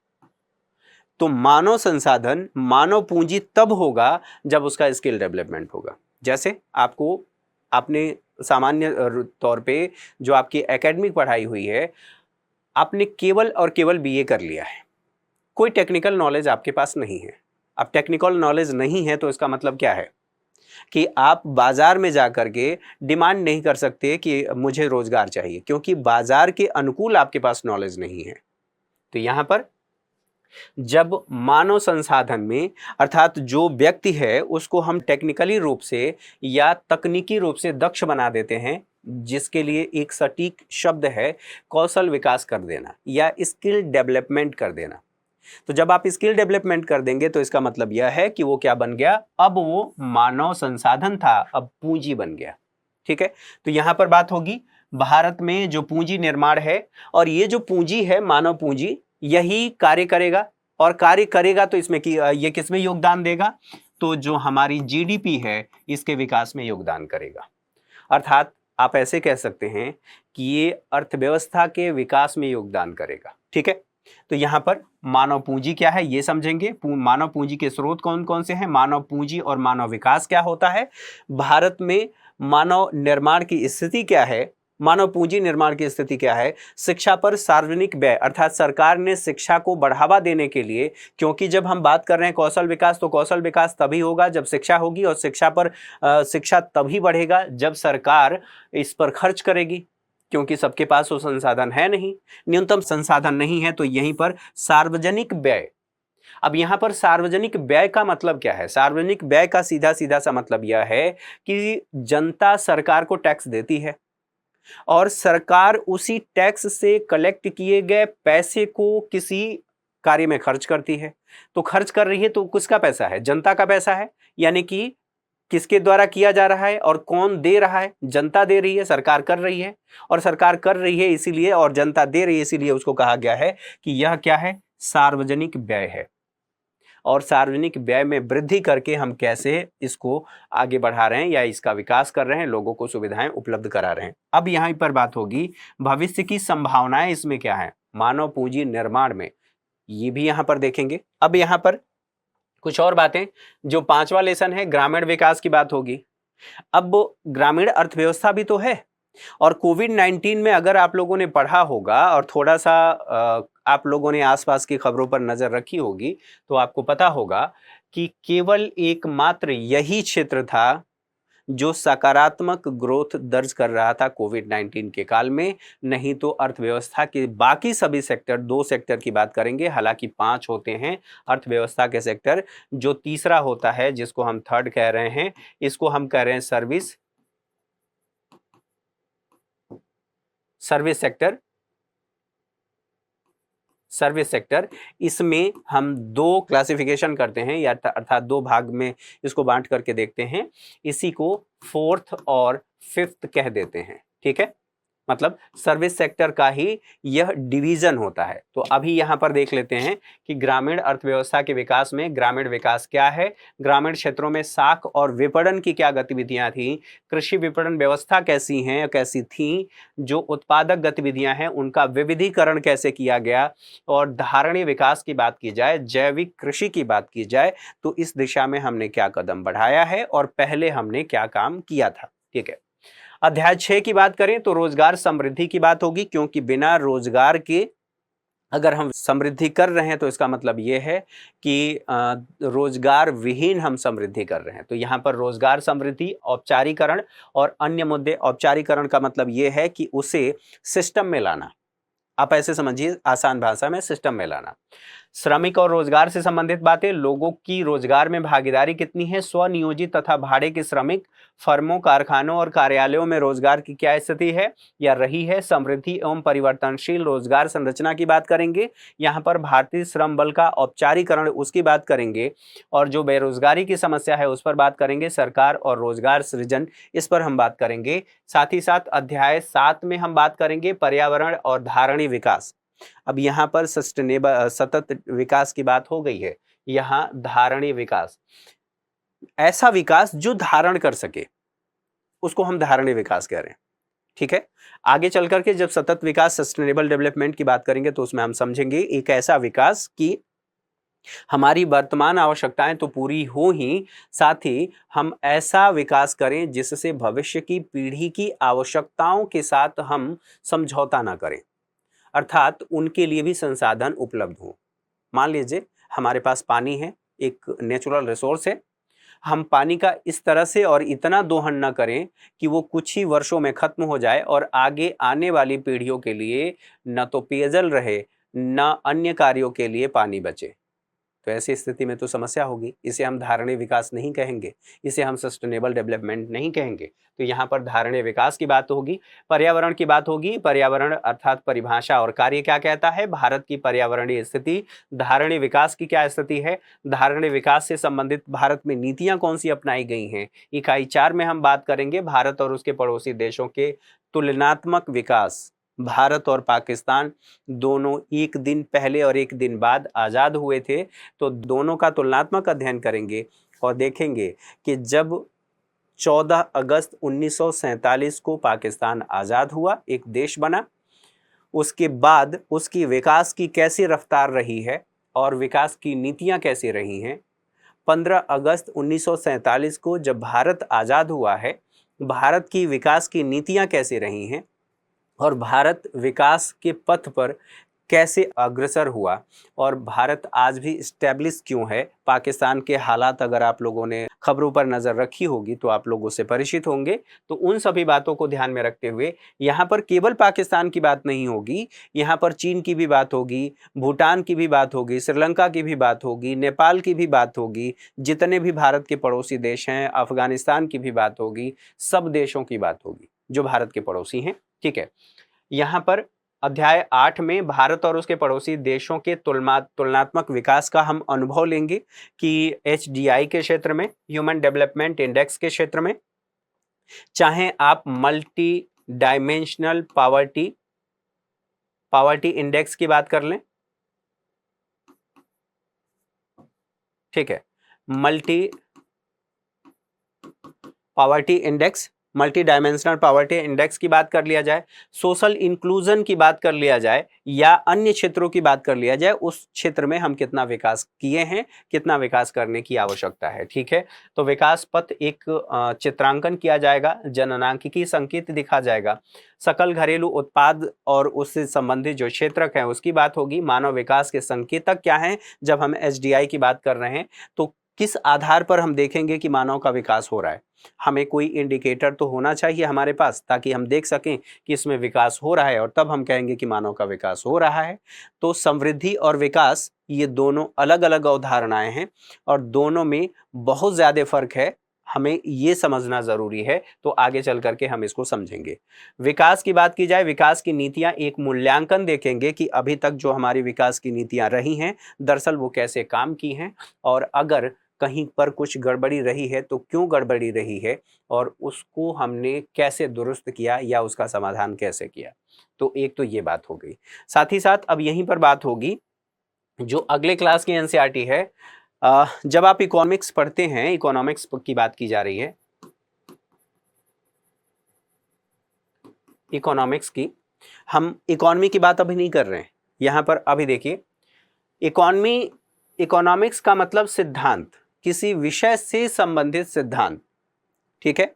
तो मानव संसाधन, मानव पूंजी तब होगा जब उसका स्किल डेवलपमेंट होगा। जैसे आपने सामान्य तौर पे जो आपकी एकेडमिक पढ़ाई हुई है, आपने केवल और केवल बीए कर लिया है, कोई टेक्निकल नॉलेज आपके पास नहीं है। अब टेक्निकल नॉलेज नहीं है तो इसका मतलब क्या है कि आप बाजार में जाकर के डिमांड नहीं कर सकते कि मुझे रोजगार चाहिए, क्योंकि बाजार के अनुकूल आपके पास नॉलेज नहीं है। तो यहां पर जब मानव संसाधन में, अर्थात जो व्यक्ति है उसको हम टेक्निकली रूप से या तकनीकी रूप से दक्ष बना देते हैं, जिसके लिए एक सटीक शब्द है कौशल विकास कर देना या स्किल डेवलपमेंट कर देना। तो जब आप स्किल डेवलपमेंट कर देंगे तो इसका मतलब यह है कि वो क्या बन गया? अब वो मानव संसाधन था, अब पूंजी बन गया। ठीक है, तो यहां पर बात होगी भारत में जो पूंजी निर्माण है, और ये जो पूंजी है मानव पूंजी, यही कार्य करेगा। और कार्य करेगा तो इसमें कि ये किसमें योगदान देगा? तो जो हमारी जीडीपी है इसके विकास में योगदान करेगा। अर्थात आप ऐसे कह सकते हैं कि ये अर्थव्यवस्था के विकास में योगदान करेगा। ठीक है, तो यहां पर मानव पूंजी क्या है ये समझेंगे। मानव पूंजी के स्रोत कौन कौन से हैं, मानव पूंजी और मानव विकास क्या होता है, भारत में मानव निर्माण की स्थिति क्या है, मानव पूंजी निर्माण की स्थिति क्या है, शिक्षा पर सार्वजनिक व्यय, अर्थात सरकार ने शिक्षा को बढ़ावा देने के लिए, क्योंकि जब हम बात कर रहे हैं कौशल विकास, तो कौशल विकास तभी होगा जब शिक्षा होगी, और शिक्षा तभी बढ़ेगा जब सरकार इस पर खर्च करेगी, क्योंकि सबके पास वो संसाधन है नहीं, न्यूनतम संसाधन नहीं है। तो यहीं पर सार्वजनिक व्यय। अब यहां पर सार्वजनिक व्यय का मतलब क्या है? सार्वजनिक व्यय का सीधा सीधा सा मतलब यह है कि जनता सरकार को टैक्स देती है, और सरकार उसी टैक्स से कलेक्ट किए गए पैसे को किसी कार्य में खर्च करती है। तो खर्च कर रही है तो किसका पैसा है? जनता का पैसा है। यानी कि किसके द्वारा किया जा रहा है और कौन दे रहा है? जनता दे रही है, सरकार कर रही है। और सरकार कर रही है इसीलिए, और जनता दे रही है इसीलिए उसको कहा गया है कि यह क्या है? सार्वजनिक व्यय है। और सार्वजनिक व्यय में वृद्धि करके हम कैसे इसको आगे बढ़ा रहे हैं या इसका विकास कर रहे हैं, लोगों को सुविधाएं उपलब्ध करा रहे हैं। अब यहां पर बात होगी भविष्य की संभावनाएं इसमें क्या है, मानव पूंजी निर्माण में, ये भी यहां पर देखेंगे। अब यहां पर कुछ और बातें, जो पांचवा लेसन है ग्रामीण विकास की बात होगी। अब ग्रामीण अर्थव्यवस्था भी तो है, और कोविड-19 में अगर आप लोगों ने पढ़ा होगा और थोड़ा सा आप लोगों ने आसपास की खबरों पर नजर रखी होगी, तो आपको पता होगा कि केवल एकमात्र यही क्षेत्र था जो सकारात्मक ग्रोथ दर्ज कर रहा था कोविड-19 के काल में। नहीं तो अर्थव्यवस्था के बाकी सभी सेक्टर, 2 सेक्टर की बात करेंगे, हालांकि 5 होते हैं अर्थव्यवस्था के सेक्टर। जो तीसरा होता है जिसको हम थर्ड कह रहे हैं, इसको हम कह रहे हैं सर्विस सेक्टर। इसमें हम 2 क्लासिफिकेशन करते हैं, या अर्थात 2 भाग में इसको बांट करके देखते हैं। इसी को फोर्थ और फिफ्थ कह देते हैं। ठीक है, मतलब सर्विस सेक्टर का ही यह डिवीजन होता है। तो अभी यहां पर देख लेते हैं कि ग्रामीण अर्थव्यवस्था के विकास में ग्रामीण विकास क्या है, ग्रामीण क्षेत्रों में साख और विपणन की क्या गतिविधियां थी, कृषि विपणन व्यवस्था कैसी हैं, कैसी थी, जो उत्पादक गतिविधियां हैं उनका विविधीकरण कैसे किया गया, और धारणीय विकास की बात की जाए, जैविक कृषि की बात की जाए, तो इस दिशा में हमने क्या कदम बढ़ाया है और पहले हमने क्या काम किया था। ठीक है, अध्याय 6 की बात करें तो रोजगार समृद्धि की बात होगी, क्योंकि बिना रोजगार के अगर हम समृद्धि कर रहे हैं तो इसका मतलब यह है कि रोजगार विहीन हम समृद्धि कर रहे हैं। तो यहाँ पर रोजगार समृद्धि, औपचारीकरण और अन्य मुद्दे। औपचारीकरण का मतलब यह है कि उसे सिस्टम में लाना, आप ऐसे समझिए आसान भाषा में, सिस्टम में लाना। श्रमिक और रोजगार से संबंधित बातें, लोगों की रोजगार में भागीदारी कितनी है, स्वनियोजित तथा भाड़े के श्रमिक, फर्मों, कारखानों और कार्यालयों में रोजगार की क्या स्थिति है या रही है, समृद्धि एवं परिवर्तनशील रोजगार संरचना की बात करेंगे। यहाँ पर भारतीय श्रम बल का औपचारीकरण उसकी बात करेंगे, और जो बेरोजगारी की समस्या है उस पर बात करेंगे, सरकार और रोजगार सृजन इस पर हम बात करेंगे। साथ ही साथ अध्याय 7 में हम बात करेंगे पर्यावरण और धारणीय विकास। अब यहाँ पर सस्टेनेबल सतत विकास की बात हो गई है, यहाँ धारणीय विकास, ऐसा विकास जो धारण कर सके, उसको हम धारणीय विकास कह रहे हैं। ठीक है। आगे चल करके जब सतत विकास सस्टेनेबल डेवलपमेंट की बात करेंगे तो उसमें हम समझेंगे एक ऐसा विकास कि हमारी वर्तमान आवश्यकताएं तो पूरी हो ही, साथ ही हम ऐसा विकास करें जिससे भविष्य की पीढ़ी की आवश्यकताओं के साथ हम समझौता ना करें, अर्थात उनके लिए भी संसाधन उपलब्ध हो। मान लीजिए हमारे पास पानी है, एक नेचुरल रिसोर्स है, हम पानी का इस तरह से और इतना दोहन न करें कि वो कुछ ही वर्षों में खत्म हो जाए और आगे आने वाली पीढ़ियों के लिए न तो पेयजल रहे, न अन्य कार्यों के लिए पानी बचे। तो ऐसी स्थिति में तो समस्या होगी। इसे हम धारणीय विकास नहीं कहेंगे, इसे हम सस्टेनेबल डेवलपमेंट नहीं कहेंगे। तो यहाँ पर धारणीय विकास की बात होगी, पर्यावरण की बात होगी। पर्यावरण अर्थात परिभाषा और कार्य क्या कहता है, भारत की पर्यावरणीय स्थिति, धारणीय विकास की क्या स्थिति है, धारणीय विकास से संबंधित भारत में नीतियां कौन सी अपनाई गई हैं। इकाई 4 में हम बात करेंगे भारत और उसके पड़ोसी देशों के तुलनात्मक विकास। भारत और पाकिस्तान दोनों एक दिन पहले और एक दिन बाद आज़ाद हुए थे, तो दोनों का तुलनात्मक अध्ययन करेंगे और देखेंगे कि जब 14 अगस्त 1947 को पाकिस्तान आज़ाद हुआ, एक देश बना, उसके बाद उसकी विकास की कैसी रफ्तार रही है और विकास की नीतियां कैसी रही हैं। 15 अगस्त 1947 को जब भारत आज़ाद हुआ है, भारत की विकास की नीतियां कैसी रही हैं और भारत विकास के पथ पर कैसे अग्रसर हुआ और भारत आज भी स्टैब्लिश क्यों है। पाकिस्तान के हालात अगर आप लोगों ने खबरों पर नज़र रखी होगी तो आप लोगों से परिचित होंगे। तो उन सभी बातों को ध्यान में रखते हुए यहाँ पर केवल पाकिस्तान की बात नहीं होगी, यहाँ पर चीन की भी बात होगी, भूटान की भी बात होगी, श्रीलंका की भी बात होगी, नेपाल की भी बात होगी, जितने भी भारत के पड़ोसी देश हैं, अफगानिस्तान की भी बात होगी, सब देशों की बात होगी जो भारत के पड़ोसी हैं। ठीक है। यहाँ पर अध्याय 8 में भारत और उसके पड़ोसी देशों के तुलनात्मक विकास का हम अनुभव लेंगे कि HDI के क्षेत्र में, ह्यूमन डेवलपमेंट इंडेक्स के क्षेत्र में, चाहे आप मल्टी डायमेंशनल पावर्टी इंडेक्स की बात कर लें। ठीक है, multi poverty index, multi dimensional poverty index की बात कर लिया जाए, सोशल इंक्लूजन की बात कर लिया जाए या अन्य क्षेत्रों की बात कर लिया जाए, उस क्षेत्र में हम कितना विकास किए हैं, कितना विकास करने की आवश्यकता है। ठीक है। तो विकास पथ एक चित्रांकन किया जाएगा, जननांकिकी संकेत दिखा जाएगा, सकल घरेलू उत्पाद और उससे संबंधित जो क्षेत्रक है उसकी बात होगी, मानव विकास के संकेतक क्या हैं। जब हम HDI की बात कर रहे हैं तो किस आधार पर हम देखेंगे कि मानव का विकास हो रहा है। हमें कोई इंडिकेटर तो होना चाहिए हमारे पास ताकि हम देख सकें कि इसमें विकास हो रहा है और तब हम कहेंगे कि मानव का विकास हो रहा है। तो समृद्धि और विकास ये दोनों अलग अलग अवधारणाएं हैं और दोनों में बहुत ज़्यादा फर्क है, हमें ये समझना ज़रूरी है। तो आगे चल करके हम इसको समझेंगे। विकास की बात की जाए, विकास की नीतियाँ एक मूल्यांकन देखेंगे कि अभी तक जो हमारी विकास की नीतियाँ रही हैं दरअसल वो कैसे काम की हैं और अगर कहीं पर कुछ गड़बड़ी रही है तो क्यों गड़बड़ी रही है और उसको हमने कैसे दुरुस्त किया या उसका समाधान कैसे किया। तो एक तो ये बात हो गई। साथ ही साथ अब यहीं पर बात होगी जो अगले क्लास की NCERT है। जब आप इकोनॉमिक्स पढ़ते हैं, इकोनॉमिक्स की बात की जा रही है, इकोनॉमिक्स की, हम इकोनॉमी की बात अभी नहीं कर रहे हैं यहाँ पर। अभी देखिए, इकोनॉमिक्स का मतलब सिद्धांत, किसी विषय से संबंधित सिद्धांत। ठीक है।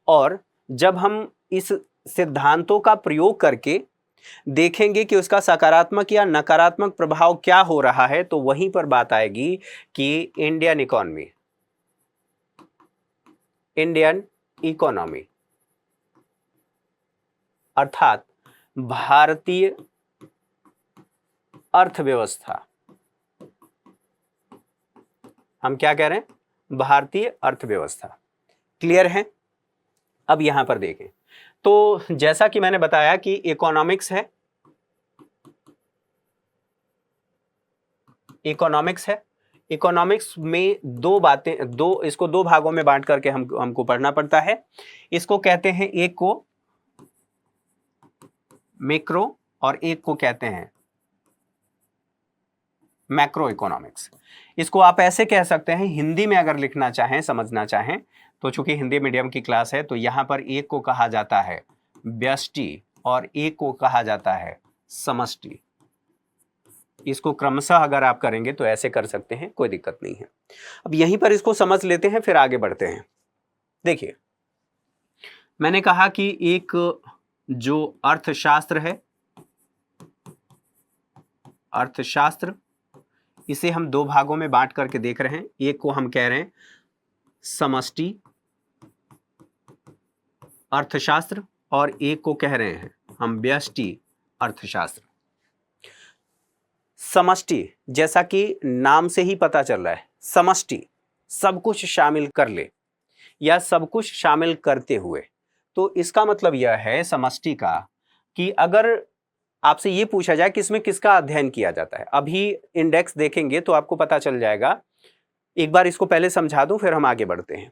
और जब हम इस सिद्धांतों का प्रयोग करके देखेंगे कि उसका सकारात्मक या नकारात्मक प्रभाव क्या हो रहा है तो वहीं पर बात आएगी कि इंडियन इकोनॉमी अर्थात भारतीय अर्थव्यवस्था। हम क्या कह रहे हैं, भारतीय अर्थव्यवस्था। क्लियर है। अब यहां पर देखें तो जैसा कि मैंने बताया कि इकोनॉमिक्स है, इकोनॉमिक्स में इसको दो भागों में बांट करके हमको पढ़ना पड़ता है। इसको कहते हैं, एक को मैक्रो और एक को कहते हैं मैक्रो इकोनॉमिक्स। इसको आप ऐसे कह सकते हैं, हिंदी में अगर लिखना चाहें, समझना चाहें तो, चूंकि हिंदी मीडियम की क्लास है तो यहां पर एक को कहा जाता है व्यष्टि और एक को कहा जाता है समष्टि। इसको क्रमशः अगर आप करेंगे तो ऐसे कर सकते हैं, कोई दिक्कत नहीं है। अब यहीं पर इसको समझ लेते हैं, फिर आगे बढ़ते हैं। देखिए, मैंने कहा कि एक जो अर्थशास्त्र है, अर्थशास्त्र, इसे हम दो भागों में बांट करके देख रहे हैं। एक को हम कह रहे हैं समष्टि अर्थशास्त्र और एक को कह रहे हैं हम व्यष्टि अर्थशास्त्र। समष्टि, जैसा कि नाम से ही पता चल रहा है, समष्टि सब कुछ शामिल कर ले या सब कुछ शामिल करते हुए। तो इसका मतलब यह है समष्टि का कि अगर आपसे ये पूछा जाए कि इसमें किसका अध्ययन किया जाता है, अभी इंडेक्स देखेंगे तो आपको पता चल जाएगा। एक बार इसको पहले समझा दूं, फिर हम आगे बढ़ते हैं।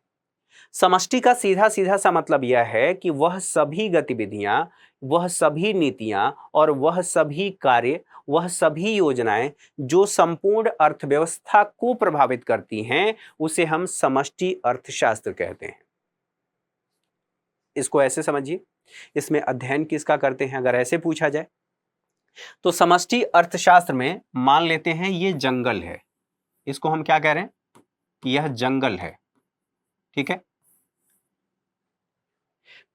समष्टि का सीधा सीधा सा मतलब यह है कि वह सभी गतिविधियां, वह सभी नीतियां और वह सभी कार्य, वह सभी योजनाएं जो संपूर्ण अर्थव्यवस्था को प्रभावित करती हैं, उसे हम समष्टि अर्थशास्त्र कहते हैं। इसको ऐसे समझिए, इसमें अध्ययन किसका करते हैं अगर ऐसे पूछा जाए तो समष्टि अर्थशास्त्र में मान लेते हैं ये जंगल है, इसको हम क्या कह रहे हैं कि यह जंगल है, ठीक है।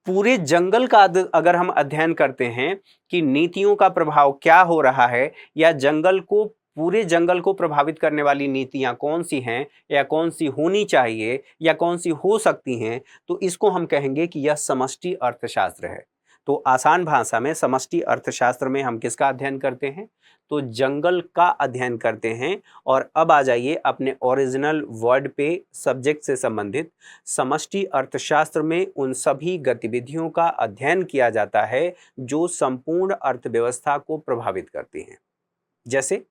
पूरे जंगल का अगर हम अध्ययन करते हैं कि नीतियों का प्रभाव क्या हो रहा है, या जंगल को, पूरे जंगल को प्रभावित करने वाली नीतियां कौन सी हैं या कौन सी होनी चाहिए या कौन सी हो सकती हैं, तो इसको हम कहेंगे कि यह समष्टि अर्थशास्त्र है। तो आसान भाषा में समष्टि अर्थशास्त्र में हम किसका अध्ययन करते हैं, तो जंगल का अध्ययन करते हैं। और अब आ जाइए अपने ओरिजिनल वर्ड पे, सब्जेक्ट से संबंधित। समष्टि अर्थशास्त्र में उन सभी गतिविधियों का अध्ययन किया जाता है जो संपूर्ण अर्थव्यवस्था को प्रभावित करती हैं। जैसे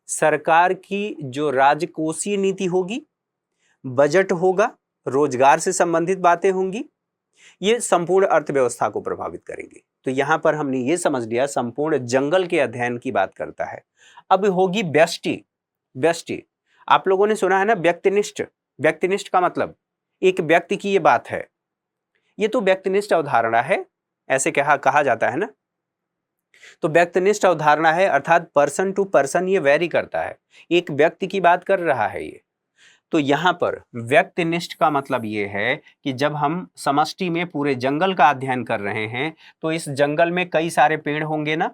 सरकार की जो राजकोषीय नीति होगी, बजट होगा, रोजगार से संबंधित बातें होंगी, ये संपूर्ण अर्थव्यवस्था को प्रभावित करेंगी। तो यहां पर हमने ये समझ लिया संपूर्ण जंगल के अध्ययन की बात करता है। अब होगी व्यष्टि। व्यष्टि, आप लोगों ने सुना है ना व्यक्तिनिष्ठ। व्यक्तिनिष्ठ का मतलब एक व्यक्ति की ये बात है, ये तो व्यक्तिनिष्ठ अवधारणा है, ऐसे कहा जाता है ना। तो व्यक्तिनिष्ठ अवधारणा है, अर्थात पर्सन टू पर्सन ये वेरी करता है, एक व्यक्ति की बात कर रहा है ये। तो यहां पर व्यक्तिनिष्ठ का मतलब ये है कि जब हम समष्टि में पूरे जंगल का अध्ययन कर रहे हैं तो इस जंगल में कई सारे पेड़ होंगे ना,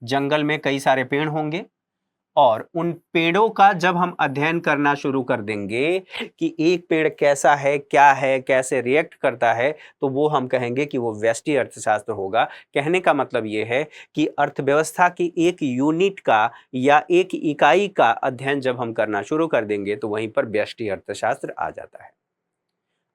जंगल में कई सारे पेड़ होंगे, और उन पेड़ों का जब हम अध्ययन करना शुरू कर देंगे कि एक पेड़ कैसा है, क्या है, कैसे रिएक्ट करता है, तो वो हम कहेंगे कि वो व्यष्टि अर्थशास्त्र होगा। कहने का मतलब ये है कि अर्थव्यवस्था की एक यूनिट का या एक इकाई का अध्ययन जब हम करना शुरू कर देंगे तो वहीं पर व्यष्टि अर्थशास्त्र आ जाता है।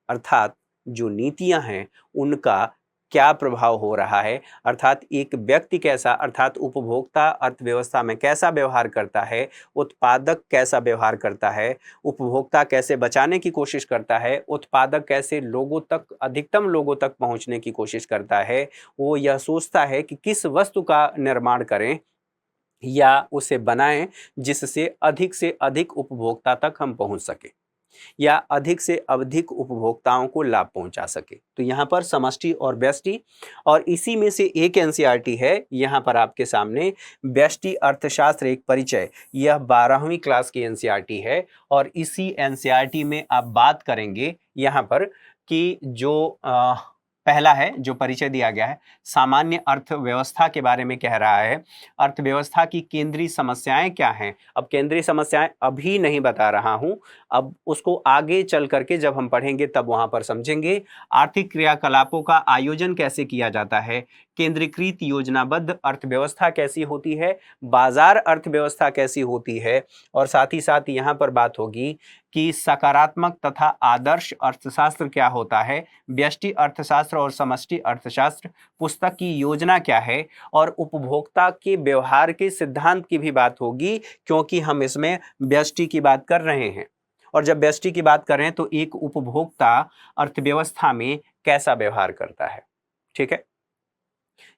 अर्थात जो नीतियां हैं उनका क्या प्रभाव हो रहा है, अर्थात एक व्यक्ति कैसा, अर्थात उपभोक्ता अर्थव्यवस्था में कैसा व्यवहार करता है, उत्पादक कैसा व्यवहार करता है, उपभोक्ता कैसे बचाने की कोशिश करता है, उत्पादक कैसे लोगों तक, अधिकतम लोगों तक पहुंचने की कोशिश करता है, वो यह सोचता है कि किस वस्तु का निर्माण करें या उसे बनाएं जिससे अधिक से अधिक उपभोक्ता तक हम पहुंच सके या अधिक से अधिक उपभोक्ताओं को लाभ पहुंचा सके। तो यहाँ पर समष्टि और व्यष्टि, और इसी में से एक एनसीईआरटी है यहाँ पर आपके सामने, व्यष्टि अर्थशास्त्र एक परिचय। यह 12वीं क्लास की एनसीईआरटी है और इसी एनसीईआरटी में आप बात करेंगे यहाँ पर कि जो पहला है जो परिचय दिया गया है, सामान्य अर्थव्यवस्था के बारे में कह रहा है। अर्थव्यवस्था की केंद्रीय समस्याएं क्या हैं, अब केंद्रीय समस्याएं अभी नहीं बता रहा हूं, अब उसको आगे चल करके जब हम पढ़ेंगे तब वहां पर समझेंगे। आर्थिक क्रियाकलापों का आयोजन कैसे किया जाता है, केंद्रीकृत योजनाबद्ध अर्थव्यवस्था कैसी होती है, बाजार अर्थव्यवस्था कैसी होती है, और साथ ही साथ यहाँ पर बात होगी कि सकारात्मक तथा आदर्श अर्थशास्त्र क्या होता है, व्यष्टि अर्थशास्त्र और समष्टि अर्थशास्त्र पुस्तक की योजना क्या है, और उपभोक्ता के व्यवहार के सिद्धांत की भी बात होगी, क्योंकि हम इसमें व्यष्टि की बात कर रहे हैं। और जब व्यष्टि की बात करें तो एक उपभोक्ता अर्थव्यवस्था में कैसा व्यवहार करता है, ठीक है।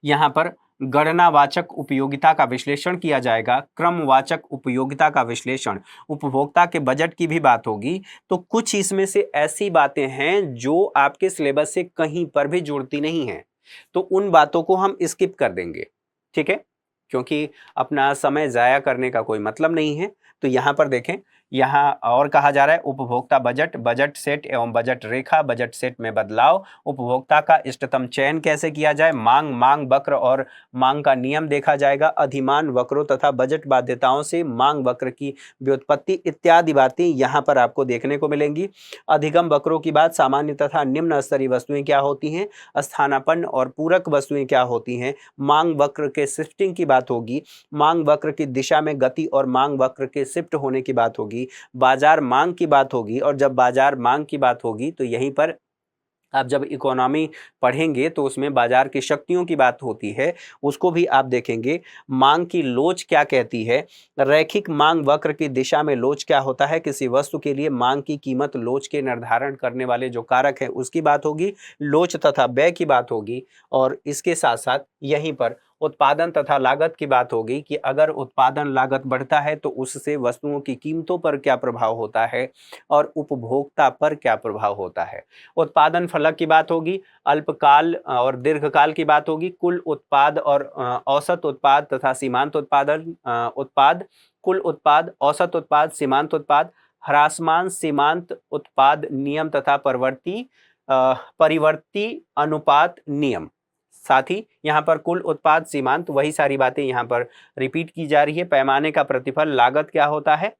यहाँ पर गणनावाचक उपयोगिता का विश्लेषण किया जाएगा, क्रमवाचक उपयोगिता का विश्लेषण, उपभोक्ता के बजट की भी बात होगी। तो कुछ इसमें से ऐसी बातें हैं जो आपके सिलेबस से कहीं पर भी जुड़ती नहीं है, तो उन बातों को हम स्किप कर देंगे, ठीक है, क्योंकि अपना समय जाया करने का कोई मतलब नहीं है। तो यहाँ पर देखें, यहाँ और कहा जा रहा है उपभोक्ता बजट, बजट सेट एवं बजट रेखा, बजट सेट में बदलाव, उपभोक्ता का इष्टतम चयन कैसे किया जाए, मांग, मांग वक्र और मांग का नियम देखा जाएगा, अधिमान वक्रों तथा बजट बाध्यताओं से मांग वक्र की व्युत्पत्ति इत्यादि बातें यहाँ पर आपको देखने को मिलेंगी। अधिगम वक्रों की बात, सामान्य तथा निम्न स्तरीय वस्तुएं क्या होती हैं, स्थानापन्न और पूरक वस्तुएं क्या होती हैं, मांग वक्र के शिफ्टिंग की बात होगी, मांग वक्र की दिशा में गति और मांग वक्र के शिफ्ट होने की बात होगी, बाजार मांग की बात होगी। और जब बाजार मांग की बात होगी तो यहीं पर आप जब इकोनॉमी पढ़ेंगे तो उसमें बाजार की शक्तियों की बात होती है, उसको भी आप देखेंगे। मांग की लोच क्या कहती है, रैखिक मांग वक्र की दिशा में लोच क्या होता है, किसी वस्तु के लिए मांग की कीमत लोच के निर्धारण करने वाले जो कारक हैं उसकी बात होगी, लोच तथा व्यय की बात होगी। और इसके साथ साथ यहीं पर उत्पादन तथा लागत की बात होगी कि अगर उत्पादन लागत बढ़ता है तो उससे वस्तुओं की कीमतों पर क्या प्रभाव होता है और उपभोक्ता पर क्या प्रभाव होता है। उत्पादन फलक की बात होगी, अल्पकाल और दीर्घकाल की बात होगी, कुल उत्पाद और औसत उत्पाद तथा सीमांत उत्पाद, कुल उत्पाद, औसत उत्पाद, सीमांत उत्पाद, ह्रासमान सीमांत उत्पाद नियम तथा परिवर्ती अनुपात नियम। साथ ही यहाँ पर कुल उत्पाद, सीमांत, वही सारी बातें यहाँ पर रिपीट की जा रही है। पैमाने का प्रतिफल, लागत क्या होता है,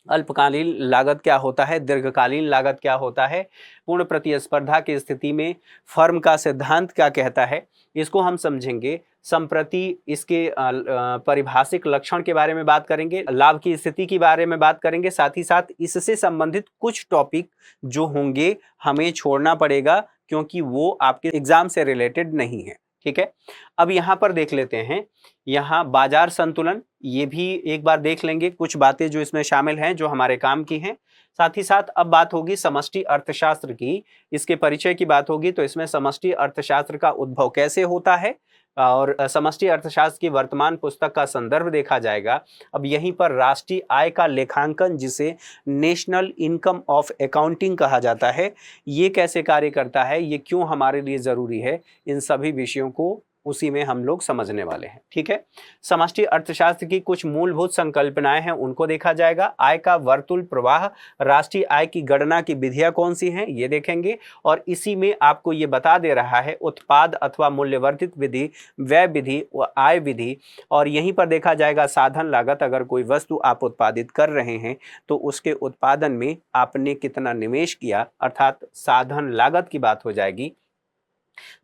अल्पकालीन लागत क्या होता है, दीर्घकालीन लागत क्या होता है, पूर्ण प्रतिस्पर्धा की स्थिति में फर्म का सिद्धांत क्या कहता है, इसको हम समझेंगे। संप्रति इसके परिभाषिक लक्षण के बारे में बात करेंगे, लाभ की स्थिति के बारे में बात करेंगे, साथ ही साथ इससे संबंधित कुछ टॉपिक जो होंगे हमें छोड़ना पड़ेगा क्योंकि वो आपके एग्जाम से रिलेटेड नहीं है, ठीक है। अब यहाँ पर देख लेते हैं, यहाँ बाजार संतुलन, ये भी एक बार देख लेंगे, कुछ बातें जो इसमें शामिल हैं जो हमारे काम की हैं। साथ ही साथ अब बात होगी समष्टि अर्थशास्त्र की, इसके परिचय की बात होगी। तो इसमें समष्टि अर्थशास्त्र का उद्भव कैसे होता है और समष्टि अर्थशास्त्र की वर्तमान पुस्तक का संदर्भ देखा जाएगा। अब यहीं पर राष्ट्रीय आय का लेखांकन, जिसे नेशनल इनकम ऑफ अकाउंटिंग कहा जाता है, ये कैसे कार्य करता है, ये क्यों हमारे लिए ज़रूरी है, इन सभी विषयों को उसी में हम लोग समझने वाले हैं, ठीक है। समष्टि अर्थशास्त्र की कुछ मूलभूत संकल्पनाएं हैं, उनको देखा जाएगा। आय का वर्तुल प्रवाह, राष्ट्रीय आय की गणना की विधियां कौन सी हैं ये देखेंगे। और इसी में आपको ये बता दे रहा है उत्पाद अथवा मूल्यवर्धित विधि, व्यय विधि व आय विधि। और यहीं पर देखा जाएगा साधन लागत, अगर कोई वस्तु आप उत्पादित कर रहे हैं तो उसके उत्पादन में आपने कितना निवेश किया, अर्थात साधन लागत की बात हो जाएगी।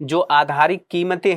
जो आधारित कीमतें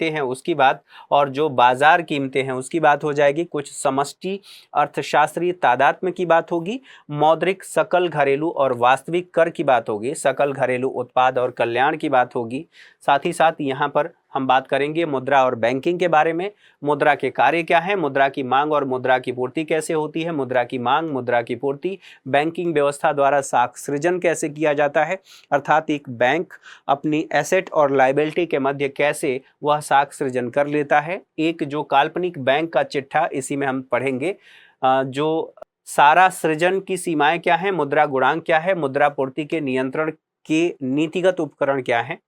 हैं उसकी बात, और जो बाजार कीमतें हैं उसकी बात हो जाएगी। कुछ समष्टि अर्थशास्त्रीय तादात्म्य की बात होगी, मौद्रिक सकल घरेलू और वास्तविक कर की बात होगी, सकल घरेलू उत्पाद और कल्याण की बात होगी। साथ ही साथ यहाँ पर हम बात करेंगे मुद्रा और बैंकिंग के बारे में। मुद्रा के कार्य क्या है, मुद्रा की मांग और मुद्रा की पूर्ति कैसे होती है, मुद्रा की मांग, मुद्रा की पूर्ति, बैंकिंग व्यवस्था द्वारा साख सृजन कैसे किया जाता है, अर्थात एक बैंक अपनी एसेट और लायबिलिटी के मध्य कैसे वह साख सृजन कर लेता है। एक जो काल्पनिक बैंक का चिट्ठा, इसी में हम पढ़ेंगे। जो सारा सृजन की सीमाएं क्या है, मुद्रा गुणांक क्या है, मुद्रा पूर्ति के नियंत्रण के नीतिगत उपकरण क्या है,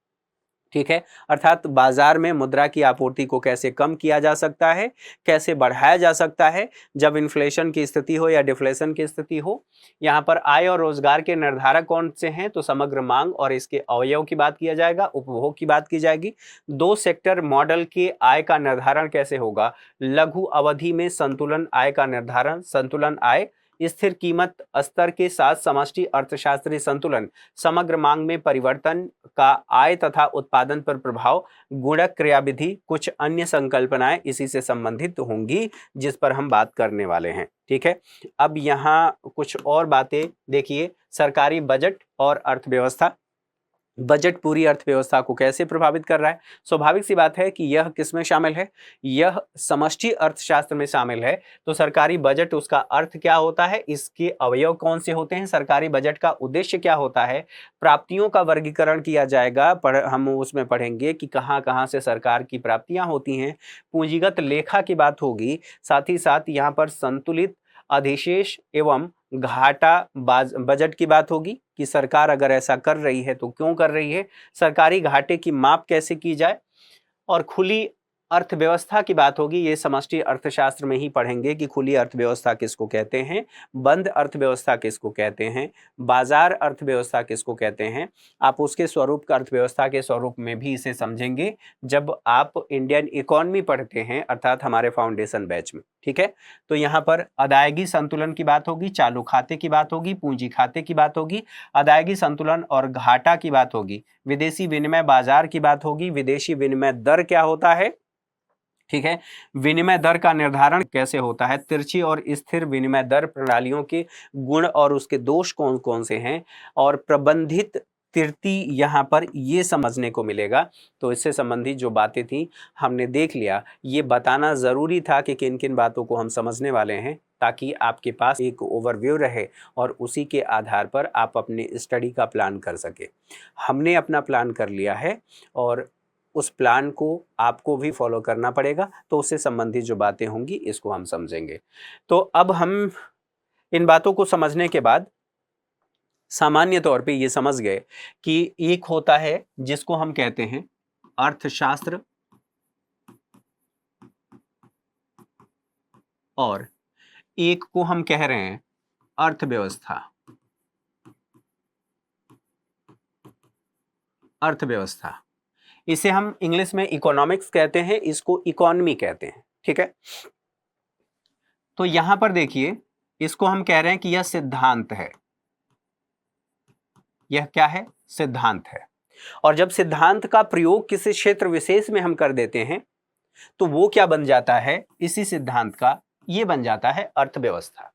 ठीक है। अर्थात बाजार में मुद्रा की आपूर्ति को कैसे कम किया जा सकता है, कैसे बढ़ाया जा सकता है जब इन्फ्लेशन की स्थिति हो या डिफ्लेशन की स्थिति हो। यहाँ पर आय और रोजगार के निर्धारक कौन से हैं, तो समग्र मांग और इसके अवयव की बात किया जाएगा, उपभोग की बात की जाएगी। दो सेक्टर मॉडल के आय का निर्धारण कैसे होगा, लघु अवधि में संतुलन आय का निर्धारण, संतुलन आय, स्थिर कीमत स्तर के साथ समष्टि अर्थशास्त्रीय संतुलन, समग्र मांग में परिवर्तन का आय तथा उत्पादन पर प्रभाव, गुणक क्रियाविधि, कुछ अन्य संकल्पनाएं इसी से संबंधित होंगी जिस पर हम बात करने वाले हैं, ठीक है। अब यहाँ कुछ और बातें देखिए, सरकारी बजट और अर्थव्यवस्था। बजट पूरी अर्थव्यवस्था को कैसे प्रभावित कर रहा है? स्वाभाविक सी बात है कि यह किसमें शामिल है? यह समष्टि अर्थशास्त्र में शामिल है। तो सरकारी बजट, उसका अर्थ क्या होता है, इसके अवयव कौन से होते हैं, सरकारी बजट का उद्देश्य क्या होता है, प्राप्तियों का वर्गीकरण किया जाएगा, हम उसमें पढ़ेंगे कि कहाँ कहाँ से सरकार की प्राप्तियां होती हैं, पूंजीगत लेखा की बात होगी, साथ ही साथ यहाँ पर संतुलित अधिशेष एवं घाटा बजट की बात होगी कि सरकार अगर ऐसा कर रही है तो क्यों कर रही है, सरकारी घाटे की माप कैसे की जाए, और खुली अर्थव्यवस्था की बात होगी। ये समष्टि अर्थशास्त्र में ही पढ़ेंगे कि खुली अर्थव्यवस्था किसको कहते हैं, बंद अर्थव्यवस्था किसको कहते हैं, बाजार अर्थव्यवस्था किसको कहते हैं। आप उसके स्वरूप का, अर्थव्यवस्था के स्वरूप में भी इसे समझेंगे जब आप इंडियन इकोनॉमी पढ़ते हैं, अर्थात हमारे फाउंडेशन बैच में। ठीक है, तो यहाँ पर अदायगी संतुलन की बात होगी, चालू खाते की बात होगी, पूंजी खाते की बात होगी, अदायगी संतुलन और घाटा की बात होगी, विदेशी विनिमय बाजार की बात होगी, विदेशी विनिमय दर क्या होता है, ठीक है, विनिमय दर का निर्धारण कैसे होता है, तिरछी और स्थिर विनिमय दर प्रणालियों के गुण और उसके दोष कौन कौन से हैं, और प्रबंधित तृतीय यहाँ पर ये समझने को मिलेगा। तो इससे संबंधित जो बातें थी हमने देख लिया, ये बताना ज़रूरी था कि किन किन बातों को हम समझने वाले हैं, ताकि आपके पास एक ओवरव्यू रहे और उसी के आधार पर आप अपने स्टडी का प्लान कर सके। हमने अपना प्लान कर लिया है और उस प्लान को आपको भी फॉलो करना पड़ेगा, तो उससे संबंधित जो बातें होंगी इसको हम समझेंगे। तो अब हम इन बातों को समझने के बाद सामान्य तौर पे ये समझ गए कि एक होता है जिसको हम कहते हैं अर्थशास्त्र, और एक को हम कह रहे हैं अर्थव्यवस्था। अर्थव्यवस्था, इसे हम इंग्लिश में इकोनॉमिक्स कहते हैं, इसको इकोनॉमी कहते हैं। ठीक है, तो यहां पर देखिए, इसको हम कह रहे हैं कि यह सिद्धांत है। यह क्या है? सिद्धांत है। और जब सिद्धांत का प्रयोग किसी क्षेत्र विशेष में हम कर देते हैं तो वो क्या बन जाता है, इसी सिद्धांत का ये बन जाता है अर्थव्यवस्था।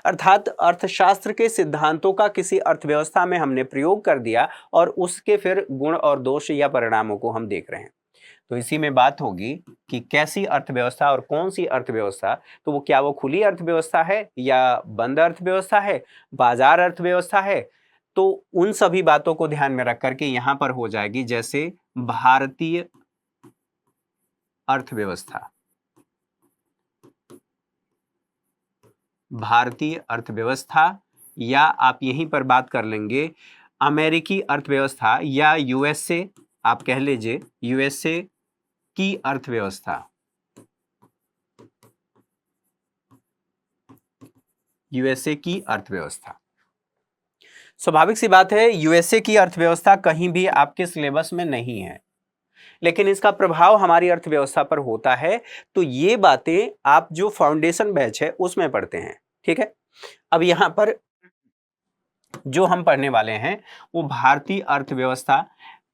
अर्थात अर्थशास्त्र के सिद्धांतों का किसी अर्थव्यवस्था में हमने प्रयोग कर दिया और उसके फिर गुण और दोष या परिणामों को हम देख रहे हैं। तो इसी में बात होगी कि कैसी अर्थव्यवस्था और कौन सी अर्थव्यवस्था, तो वो क्या वो खुली अर्थव्यवस्था है या बंद अर्थव्यवस्था है, बाजार अर्थव्यवस्था है। तो उन सभी बातों को ध्यान में रख करके यहां पर हो जाएगी, जैसे भारतीय अर्थव्यवस्था, भारतीय अर्थव्यवस्था, या आप यहीं पर बात कर लेंगे अमेरिकी अर्थव्यवस्था, या यूएसए, आप कह लीजिए यूएसए की अर्थव्यवस्था, यूएसए की अर्थव्यवस्था। स्वाभाविक सी बात है, यूएसए की अर्थव्यवस्था कहीं भी आपके सिलेबस में नहीं है, लेकिन इसका प्रभाव हमारी अर्थव्यवस्था पर होता है। तो ये बातें आप जो फाउंडेशन बैच है उसमें पढ़ते हैं। ठीक है, अब यहां पर जो हम पढ़ने वाले हैं वो भारतीय अर्थव्यवस्था,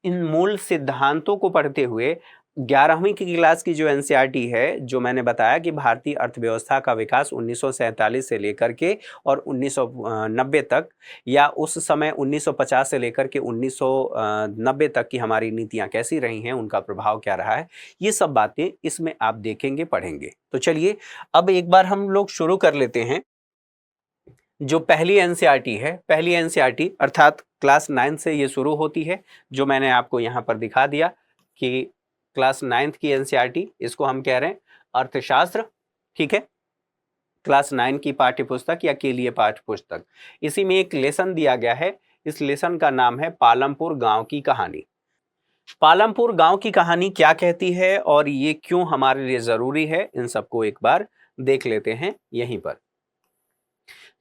इन मूल सिद्धांतों को पढ़ते हुए 11वीं की क्लास की जो एनसीईआरटी है, जो मैंने बताया कि भारतीय अर्थव्यवस्था का विकास 1947 से लेकर के और 1990 तक, या उस समय 1950 से लेकर के 1990 तक की हमारी नीतियां कैसी रही हैं, उनका प्रभाव क्या रहा है, ये सब बातें इसमें आप देखेंगे, पढ़ेंगे। तो चलिए अब एक बार हम लोग शुरू कर लेते हैं। जो पहली एनसीईआरटी है, पहली एनसीईआरटी अर्थात क्लास 9 से ये शुरू होती है, जो मैंने आपको यहाँ पर दिखा दिया कि क्लास 9th की एनसीईआरटी, इसको हम कह रहे हैं अर्थशास्त्र। ठीक है, क्लास 9 की पाठ्य पुस्तक या के लिए पाठ्य पुस्तक, इसी में एक लेसन दिया गया है। इस लेसन का नाम है पालमपुर गांव की कहानी। पालमपुर गांव की कहानी क्या कहती है और ये क्यों हमारे लिए जरूरी है, इन सबको एक बार देख लेते हैं यहीं पर।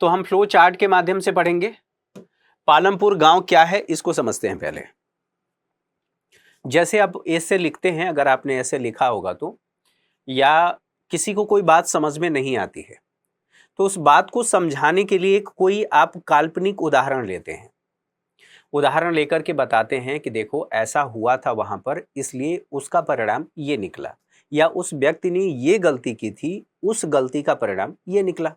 तो हम फ्लो चार्ट के माध्यम से पढ़ेंगे। पालमपुर गांव क्या है इसको समझते हैं पहले। जैसे आप ऐसे लिखते हैं, अगर आपने ऐसे लिखा होगा तो, या किसी को कोई बात समझ में नहीं आती है तो उस बात को समझाने के लिए कोई आप काल्पनिक उदाहरण लेते हैं, उदाहरण लेकर के बताते हैं कि देखो ऐसा हुआ था वहां पर, इसलिए उसका परिणाम ये निकला, या उस व्यक्ति ने ये गलती की थी, उस गलती का परिणाम ये निकला।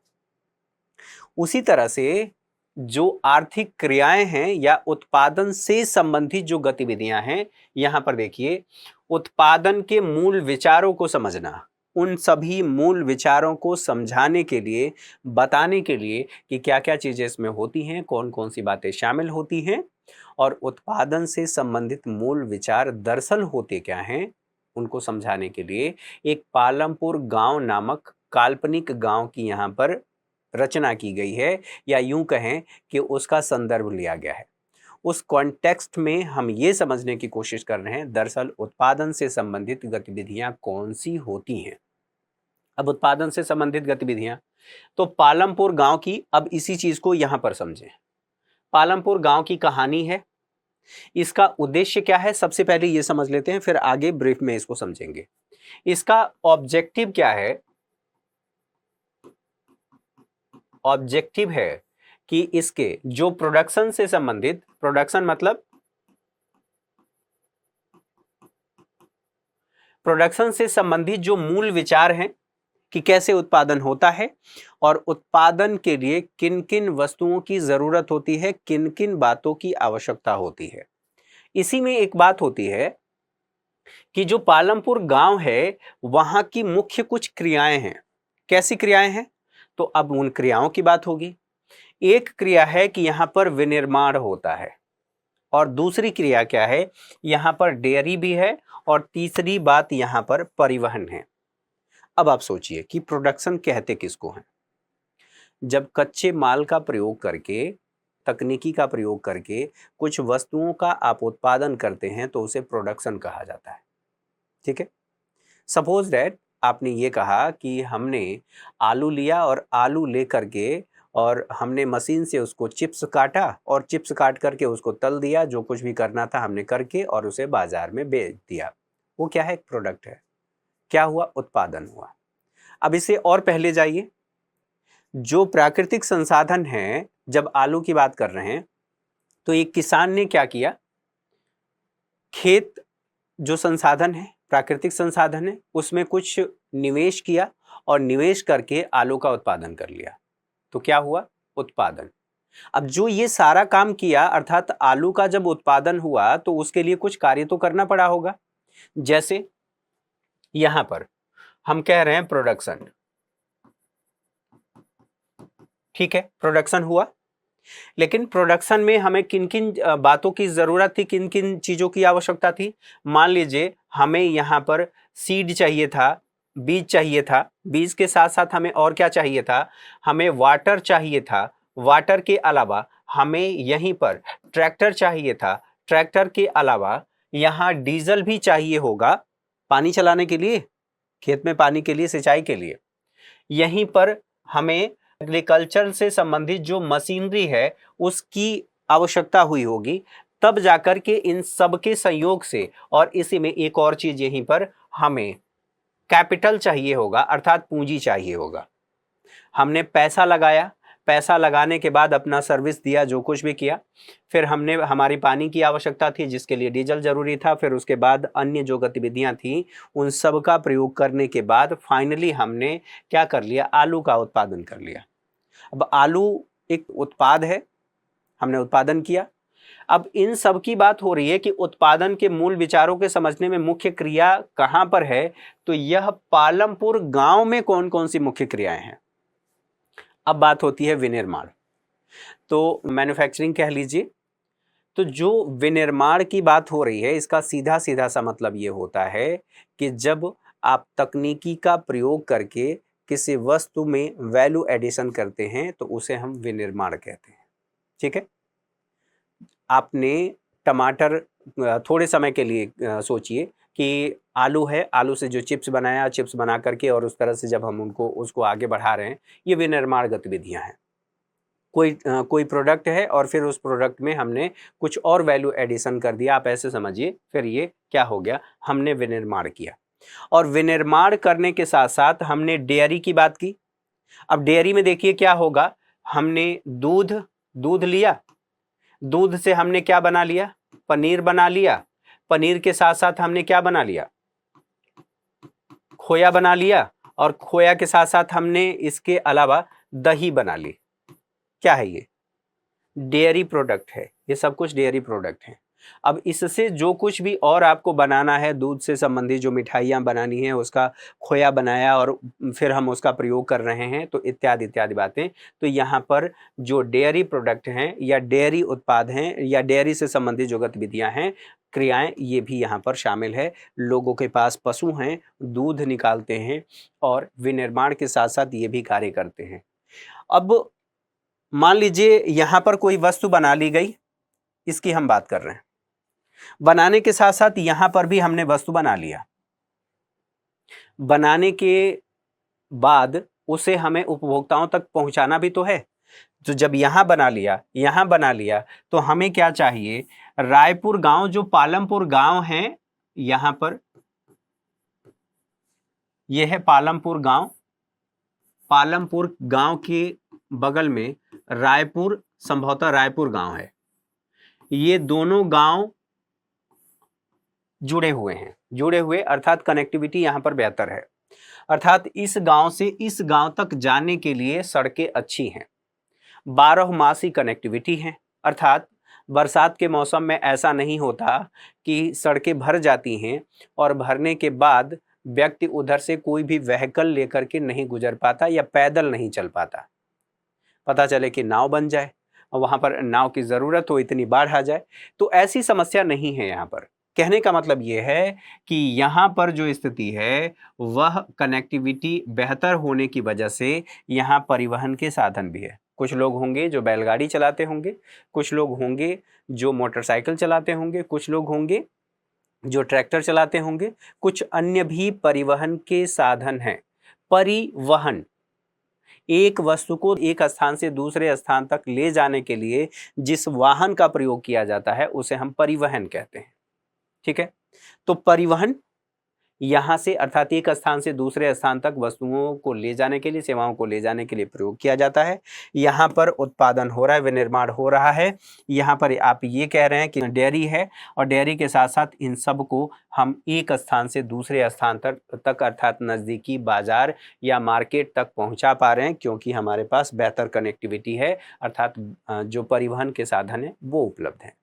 उसी तरह से जो आर्थिक क्रियाएं हैं या उत्पादन से संबंधित जो गतिविधियां हैं, यहां पर देखिए उत्पादन के मूल विचारों को समझना, उन सभी मूल विचारों को समझाने के लिए, बताने के लिए कि क्या क्या चीजें इसमें होती हैं, कौन कौन सी बातें शामिल होती हैं और उत्पादन से संबंधित मूल विचार दरअसल होते क्या हैं, उनको समझाने के लिए एक पालमपुर गांव नामक काल्पनिक गांव की यहां पर रचना की गई है, या यूं कहें कि उसका संदर्भ लिया गया है। उस कॉन्टेक्स्ट में हम ये समझने की कोशिश कर रहे हैं दरअसल उत्पादन से संबंधित गतिविधियां कौन सी होती हैं। अब उत्पादन से संबंधित गतिविधियां, तो पालमपुर गांव की, अब इसी चीज को यहां पर समझें। पालमपुर गांव की कहानी है, इसका उद्देश्य क्या है सबसे पहले ये समझ लेते हैं, फिर आगे ब्रीफ में इसको समझेंगे। इसका ऑब्जेक्टिव क्या है? ऑब्जेक्टिव है कि इसके जो प्रोडक्शन से संबंधित, प्रोडक्शन मतलब प्रोडक्शन से संबंधित जो मूल विचार हैं कि कैसे उत्पादन होता है और उत्पादन के लिए किन किन वस्तुओं की जरूरत होती है, किन किन बातों की आवश्यकता होती है। इसी में एक बात होती है कि जो पालमपुर गांव है वहां की मुख्य कुछ क्रियाएं हैं। कैसी क्रियाएं हैं? तो अब उन क्रियाओं की बात होगी। एक क्रिया है कि यहां पर विनिर्माण होता है, और दूसरी क्रिया क्या है, यहां पर डेयरी भी है, और तीसरी बात यहां पर परिवहन है। अब आप सोचिए कि प्रोडक्शन कहते किसको हैं? जब कच्चे माल का प्रयोग करके, तकनीकी का प्रयोग करके कुछ वस्तुओं का आप उत्पादन करते हैं तो उसे प्रोडक्शन कहा जाता है। ठीक है, सपोज दैट आपने ये कहा कि हमने आलू लिया और आलू लेकर के और हमने मशीन से उसको चिप्स काटा और चिप्स काट करके उसको तल दिया, जो कुछ भी करना था हमने करके और उसे बाजार में बेच दिया। वो क्या है? एक प्रोडक्ट है। क्या हुआ? उत्पादन हुआ। अब इसे और पहले जाइए, जो प्राकृतिक संसाधन है, जब आलू की बात कर रहे हैं तो एक किसान ने क्या किया, खेत जो संसाधन है, प्राकृतिक संसाधन है, उसमें कुछ निवेश किया और निवेश करके आलू का उत्पादन कर लिया। तो क्या हुआ? उत्पादन। अब जो ये सारा काम किया, अर्थात आलू का जब उत्पादन हुआ तो उसके लिए कुछ कार्य तो करना पड़ा होगा। जैसे यहां पर हम कह रहे हैं प्रोडक्शन, ठीक है, प्रोडक्शन हुआ, लेकिन प्रोडक्शन में हमें किन किन बातों की जरूरत थी, किन किन चीजों की आवश्यकता थी? मान लीजिए हमें यहाँ पर सीड चाहिए था, बीज चाहिए था, बीज के साथ साथ हमें और क्या चाहिए था? हमें वाटर चाहिए था, वाटर के अलावा हमें यहीं पर ट्रैक्टर चाहिए था, ट्रैक्टर के अलावा यहाँ डीजल भी चाहिए होगा पानी चलाने के लिए, खेत में पानी के लिए, सिंचाई के लिए। यहीं पर हमें एग्रीकल्चर से संबंधित जो मशीनरी है उसकी आवश्यकता हुई होगी, तब जाकर के इन सब के संयोग से, और इसी में एक और चीज यहीं पर हमें कैपिटल चाहिए होगा, अर्थात पूंजी चाहिए होगा। हमने पैसा लगाया, पैसा लगाने के बाद अपना सर्विस दिया, जो कुछ भी किया, फिर हमने, हमारी पानी की आवश्यकता थी जिसके लिए डीजल जरूरी था, फिर उसके बाद अन्य जो गतिविधियां थी उन सब का प्रयोग करने के बाद फाइनली हमने क्या कर लिया? आलू का उत्पादन कर लिया। अब आलू एक उत्पाद है, हमने उत्पादन किया। अब इन सब की बात हो रही है कि उत्पादन के मूल विचारों के समझने में मुख्य क्रिया कहां पर है, तो यह पालमपुर गांव में कौन कौन सी मुख्य क्रियाएं हैं। अब बात होती है विनिर्माण, तो मैन्युफैक्चरिंग कह लीजिए। तो जो विनिर्माण की बात हो रही है, इसका सीधा सीधा सा मतलब ये होता है कि जब आप तकनीकी का प्रयोग करके किसी वस्तु में वैल्यू एडिशन करते हैं तो उसे हम विनिर्माण कहते हैं। ठीक है, आपने टमाटर, थोड़े समय के लिए सोचिए कि आलू है, आलू से जो चिप्स बनाया, चिप्स बना करके और उस तरह से जब हम उसको आगे बढ़ा रहे हैं, ये विनिर्माण गतिविधियां हैं। कोई प्रोडक्ट है और फिर उस प्रोडक्ट में हमने कुछ और वैल्यू एडिशन कर दिया, आप ऐसे समझिए, फिर ये क्या हो गया? हमने विनिर्माण किया। और विनिर्माण करने के साथ साथ हमने डेयरी की बात की। अब डेयरी में देखिए क्या होगा, हमने दूध दूध लिया, दूध से हमने क्या बना लिया? पनीर बना लिया। पनीर के साथ साथ हमने क्या बना लिया? खोया बना लिया। और खोया के साथ साथ हमने इसके अलावा दही बना ली। क्या है ये? डेयरी प्रोडक्ट है, ये सब कुछ डेयरी प्रोडक्ट है। अब इससे जो कुछ भी और आपको बनाना है, दूध से संबंधित जो मिठाइयाँ बनानी है, उसका खोया बनाया और फिर हम उसका प्रयोग कर रहे हैं, तो इत्यादि इत्यादि बातें। तो यहाँ पर जो डेयरी प्रोडक्ट हैं या डेयरी उत्पाद हैं या डेयरी से संबंधित जो गतिविधियाँ हैं, क्रियाएं, ये भी यहाँ पर शामिल है। लोगों के पास पशु हैं, दूध निकालते हैं और विनिर्माण के साथ साथ ये भी कार्य करते हैं। अब मान लीजिए यहाँ पर कोई वस्तु बना ली गई, इसकी हम बात कर रहे हैं। बनाने के साथ साथ यहां पर भी हमने वस्तु बना लिया, बनाने के बाद उसे हमें उपभोक्ताओं तक पहुंचाना भी तो है। तो जब यहां बना लिया तो हमें क्या चाहिए, रायपुर गांव, जो पालमपुर गांव है, यहां पर यह है पालमपुर गांव। पालमपुर गांव के बगल में रायपुर, संभवतः रायपुर गांव है। ये दोनों गांव जुड़े हुए अर्थात कनेक्टिविटी यहां पर बेहतर है। अर्थात इस गांव से इस गांव तक जाने के लिए सड़कें अच्छी हैं, 12मासी कनेक्टिविटी है। अर्थात बरसात के मौसम में ऐसा नहीं होता कि सड़कें भर जाती हैं और भरने के बाद व्यक्ति उधर से कोई भी व्हीकल लेकर के नहीं गुजर पाता या पैदल नहीं चल पाता। पता चले कि नाव बन जाए और वहां पर नाव की जरूरत हो, इतनी बाढ़ आ जाए, तो ऐसी समस्या नहीं है यहाँ पर। कहने का मतलब ये है कि यहाँ पर जो स्थिति है वह कनेक्टिविटी बेहतर होने की वजह से यहाँ परिवहन के साधन भी है। कुछ लोग होंगे जो बैलगाड़ी चलाते होंगे, कुछ लोग होंगे जो मोटरसाइकिल चलाते होंगे, कुछ लोग होंगे जो ट्रैक्टर चलाते होंगे, कुछ अन्य भी परिवहन के साधन हैं। परिवहन, एक वस्तु को एक स्थान से दूसरे स्थान तक ले जाने के लिए जिस वाहन का प्रयोग किया जाता है उसे हम परिवहन कहते हैं। ठीक है, तो परिवहन यहां से अर्थात एक स्थान से दूसरे स्थान तक वस्तुओं को ले जाने के लिए, सेवाओं को ले जाने के लिए प्रयोग किया जाता है। यहां पर उत्पादन हो रहा है, विनिर्माण हो रहा है। यहां पर आप ये कह रहे हैं कि डेयरी है और डेयरी के साथ साथ इन सब को हम एक स्थान से दूसरे स्थान तक अर्थात नज़दीकी बाजार या मार्केट तक पहुंचा पा रहे हैं, क्योंकि हमारे पास बेहतर कनेक्टिविटी है, अर्थात जो परिवहन के साधन है वो उपलब्ध है।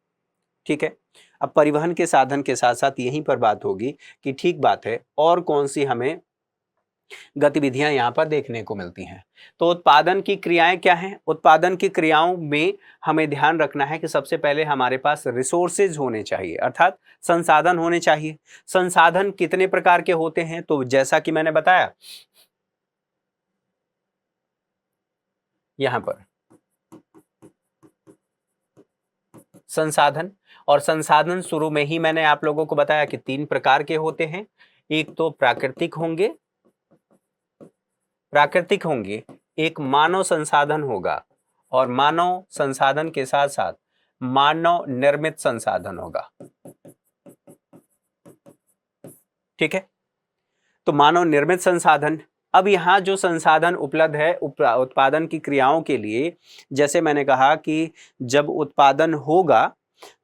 ठीक है, अब परिवहन के साधन के साथ साथ यहीं पर बात होगी कि ठीक बात है, और कौन सी हमें गतिविधियां यहां पर देखने को मिलती हैं। तो उत्पादन की क्रियाएं क्या हैं? उत्पादन की क्रियाओं में हमें ध्यान रखना है कि सबसे पहले हमारे पास रिसोर्सेज होने चाहिए, अर्थात संसाधन होने चाहिए। संसाधन कितने प्रकार के होते हैं? तो जैसा कि मैंने बताया यहां पर संसाधन, और संसाधन शुरू में ही मैंने आप लोगों को बताया कि 3 प्रकार के होते हैं। एक तो प्राकृतिक होंगे, एक मानव संसाधन होगा, और मानव संसाधन के साथ साथ मानव निर्मित संसाधन होगा। ठीक है, तो मानव निर्मित संसाधन। अब यहाँ जो संसाधन उपलब्ध है उत्पादन की क्रियाओं के लिए, जैसे मैंने कहा कि जब उत्पादन होगा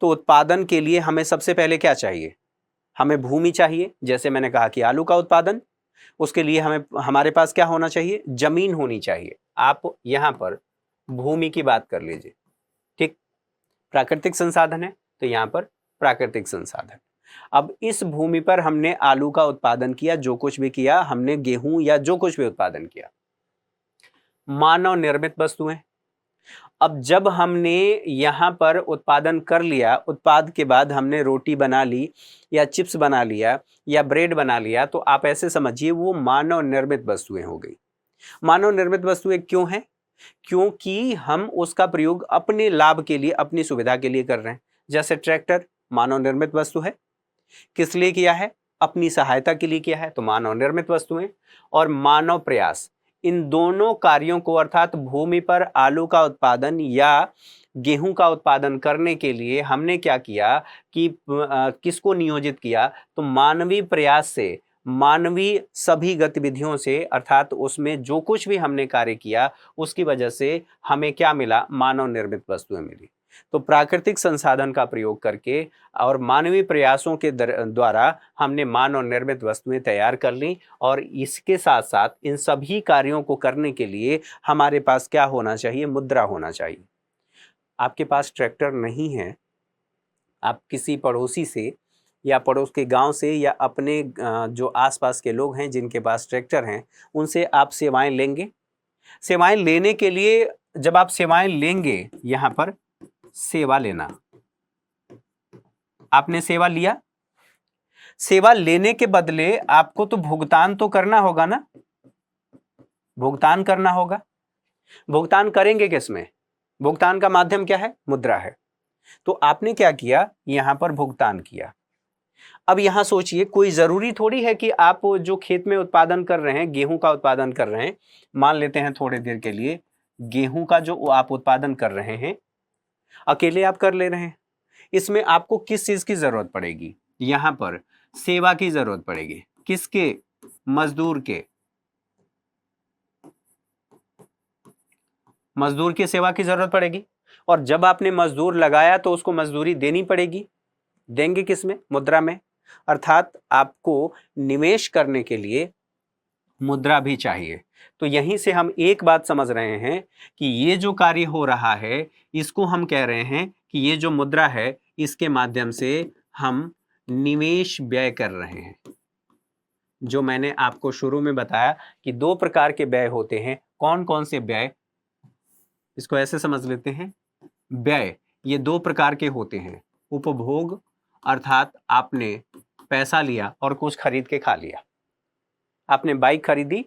तो उत्पादन के लिए हमें सबसे पहले क्या चाहिए? हमें भूमि चाहिए। जैसे मैंने कहा कि आलू का उत्पादन, उसके लिए हमारे पास क्या होना चाहिए? जमीन होनी चाहिए। आप यहाँ पर भूमि की बात कर लीजिए। ठीक, प्राकृतिक संसाधन है तो यहाँ पर प्राकृतिक संसाधन। अब इस भूमि पर हमने आलू का उत्पादन किया, जो कुछ भी किया हमने, गेहूं या जो कुछ भी उत्पादन किया, मानव निर्मित वस्तुएं। अब जब हमने यहां पर उत्पादन कर लिया, उत्पाद के बाद हमने रोटी बना ली या चिप्स बना लिया या ब्रेड बना लिया, तो आप ऐसे समझिए वो मानव निर्मित वस्तुएं हो गई। मानव निर्मित वस्तुएं क्यों हैं? क्योंकि हम उसका प्रयोग अपने लाभ के लिए, अपनी सुविधा के लिए कर रहे हैं। जैसे ट्रैक्टर मानव निर्मित वस्तु है, किस लिए किया है? अपनी सहायता के लिए किया है, तो मानव निर्मित वस्तुएं। और मानव प्रयास, इन दोनों कार्यों को अर्थात भूमि पर आलू का उत्पादन या गेहूं का उत्पादन करने के लिए हमने क्या किया कि किसको नियोजित किया? तो मानवीय प्रयास से, मानवीय सभी गतिविधियों से, अर्थात उसमें जो कुछ भी हमने कार्य किया उसकी वजह से हमें क्या मिला? मानव निर्मित वस्तुएं मिली। तो प्राकृतिक संसाधन का प्रयोग करके और मानवीय प्रयासों के द्वारा हमने मानव निर्मित वस्तुएं तैयार कर ली, और इसके साथ साथ इन सभी कार्यों को करने के लिए हमारे पास क्या होना चाहिए? मुद्रा होना चाहिए। आपके पास ट्रैक्टर नहीं है, आप किसी पड़ोसी से या पड़ोस के गांव से या अपने जो आसपास के लोग हैं जिनके पास ट्रैक्टर हैं, उनसे आप सेवाएं लेंगे। सेवाएं लेने के लिए जब आप सेवाएं लेंगे, यहां पर सेवा लेना, आपने सेवा लिया, सेवा लेने के बदले आपको तो भुगतान तो करना होगा ना, भुगतान करना होगा। भुगतान करेंगे किसमें? भुगतान का माध्यम क्या है? मुद्रा है। तो आपने क्या किया? यहां पर भुगतान किया। अब यहां सोचिए, कोई जरूरी थोड़ी है कि आप जो खेत में उत्पादन कर रहे हैं, गेहूं का उत्पादन कर रहे हैं, मान लेते हैं थोड़ी देर के लिए, गेहूं का जो आप उत्पादन कर रहे हैं अकेले आप कर ले रहे हैं, इसमें आपको किस चीज की जरूरत पड़ेगी? यहां पर सेवा की जरूरत पड़ेगी। किसके? मजदूर के। मजदूर की सेवा की जरूरत पड़ेगी। और जब आपने मजदूर लगाया तो उसको मजदूरी देनी पड़ेगी। देंगे किसमें? मुद्रा में। अर्थात आपको निवेश करने के लिए मुद्रा भी चाहिए। तो यहीं से हम एक बात समझ रहे हैं कि ये जो कार्य हो रहा है, इसको हम कह रहे हैं कि ये जो मुद्रा है, इसके माध्यम से हम निवेश व्यय कर रहे हैं। जो मैंने आपको शुरू में बताया कि दो प्रकार के व्यय होते हैं। कौन कौन से व्यय? इसको ऐसे समझ लेते हैं, व्यय ये दो प्रकार के होते हैं। उपभोग, अर्थात आपने पैसा लिया और कुछ खरीद के खा लिया। आपने बाइक खरीदी,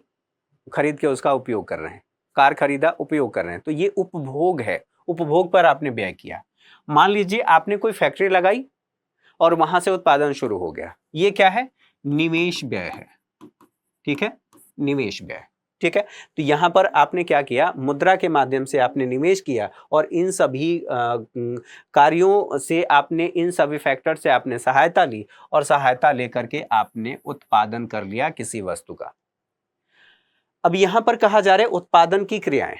खरीद के उसका उपयोग कर रहे हैं, कार खरीदा, उपयोग कर रहे हैं, तो ये उपभोग है। उपभोग पर आपने व्यय किया। मान लीजिए आपने कोई फैक्ट्री लगाई और वहां से उत्पादन शुरू हो गया, ये क्या है? निवेश व्यय है। ठीक है, निवेश व्यय। ठीक है, तो यहां पर आपने क्या किया? मुद्रा के माध्यम से आपने निवेश किया और इन सभी कार्यों से आपने, इन सभी फैक्टर से आपने सहायता ली और सहायता लेकर के आपने उत्पादन कर लिया किसी वस्तु का। अब यहां पर कहा जा रहा है उत्पादन की क्रियाएं।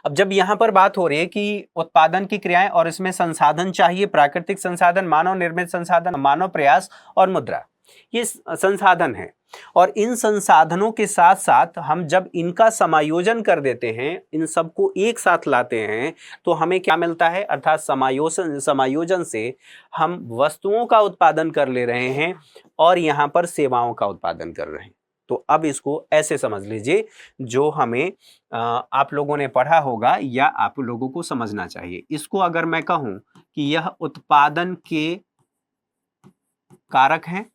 अब जब यहां पर बात हो रही है कि उत्पादन की क्रियाएं और इसमें संसाधन चाहिए, प्राकृतिक संसाधन, मानव निर्मित संसाधन, मानव प्रयास और मुद्रा, ये संसाधन है। और इन संसाधनों के साथ साथ हम जब इनका समायोजन कर देते हैं, इन सबको एक साथ लाते हैं, तो हमें क्या मिलता है? अर्थात समायोजन से हम वस्तुओं का उत्पादन कर ले रहे हैं और यहां पर सेवाओं का उत्पादन कर रहे हैं। तो अब इसको ऐसे समझ लीजिए, जो हमें आप लोगों ने पढ़ा होगा या आप लोगों को समझना चाहिए। इसको अगर मैं कहूं कि यह उत्पादन के कारक हैं,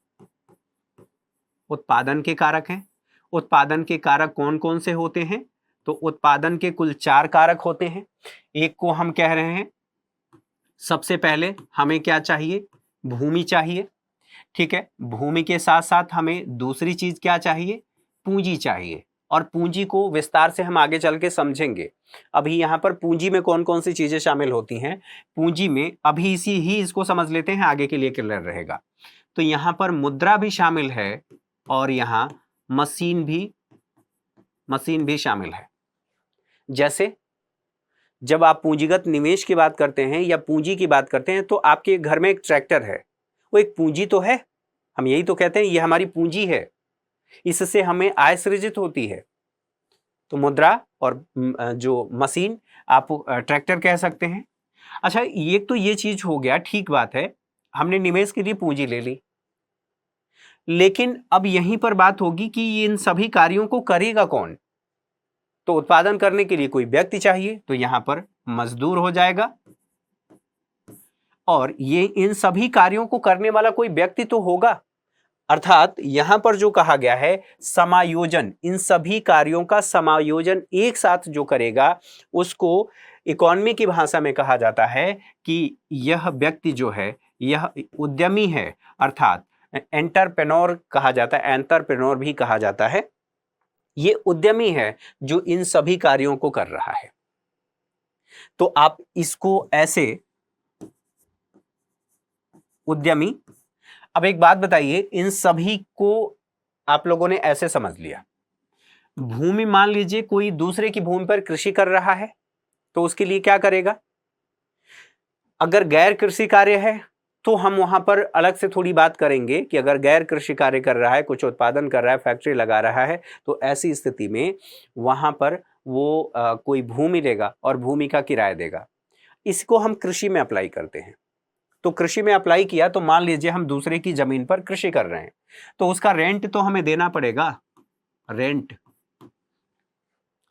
उत्पादन के कारक हैं। उत्पादन के कारक कौन कौन से होते हैं? तो उत्पादन के कुल 4 कारक होते हैं। एक को हम कह रहे हैं, सबसे पहले हमें क्या चाहिए? भूमि चाहिए। ठीक है, भूमि के साथ साथ हमें दूसरी चीज क्या चाहिए? पूंजी चाहिए। और पूंजी को विस्तार से हम आगे चल के समझेंगे। अभी यहां पर पूंजी में कौन कौन सी चीजें शामिल होती हैं? पूंजी में अभी इसको समझ लेते हैं, आगे के लिए क्लियर रहेगा। तो यहां पर मुद्रा भी शामिल है और यहां मशीन भी शामिल है। जैसे जब आप पूंजीगत निवेश की बात करते हैं या पूंजी की बात करते हैं, तो आपके घर में एक ट्रैक्टर है, वो एक पूंजी तो है। हम यही तो कहते हैं ये हमारी पूंजी है, इससे हमें आय सृजित होती है। तो मुद्रा और जो मशीन, आप ट्रैक्टर कह सकते हैं। अच्छा, ये तो ये चीज हो गया, ठीक बात है, हमने निवेश के लिए पूंजी ले ली। लेकिन अब यहीं पर बात होगी कि इन सभी कार्यों को करेगा कौन? तो उत्पादन करने के लिए कोई व्यक्ति चाहिए, तो यहां पर मजदूर हो जाएगा। और ये इन सभी कार्यों को करने वाला कोई व्यक्ति तो होगा। अर्थात यहां पर जो कहा गया है समायोजन, इन सभी कार्यों का समायोजन एक साथ जो करेगा, उसको इकोनॉमी की भाषा में कहा जाता है कि यह व्यक्ति जो है, यह उद्यमी है। अर्थात एंटरप्रेन्योर कहा जाता है, एंटरप्रेन्योर भी कहा जाता है। ये उद्यमी है जो इन सभी कार्यों को कर रहा है। तो आप इसको ऐसे उद्यमी। अब एक बात बताइए, इन सभी को आप लोगों ने ऐसे समझ लिया। भूमि, मान लीजिए कोई दूसरे की भूमि पर कृषि कर रहा है, तो उसके लिए क्या करेगा? अगर गैर कृषि कार्य है तो हम वहां पर अलग से थोड़ी बात करेंगे कि अगर गैर कृषि कार्य कर रहा है, कुछ उत्पादन कर रहा है, फैक्ट्री लगा रहा है, तो ऐसी स्थिति में वहां पर वो कोई भूमि लेगा और भूमि का किराया देगा। इसको हम कृषि में अप्लाई करते हैं। तो कृषि में अप्लाई किया तो मान लीजिए हम दूसरे की जमीन पर कृषि कर रहे हैं, तो उसका रेंट तो हमें देना पड़ेगा, रेंट,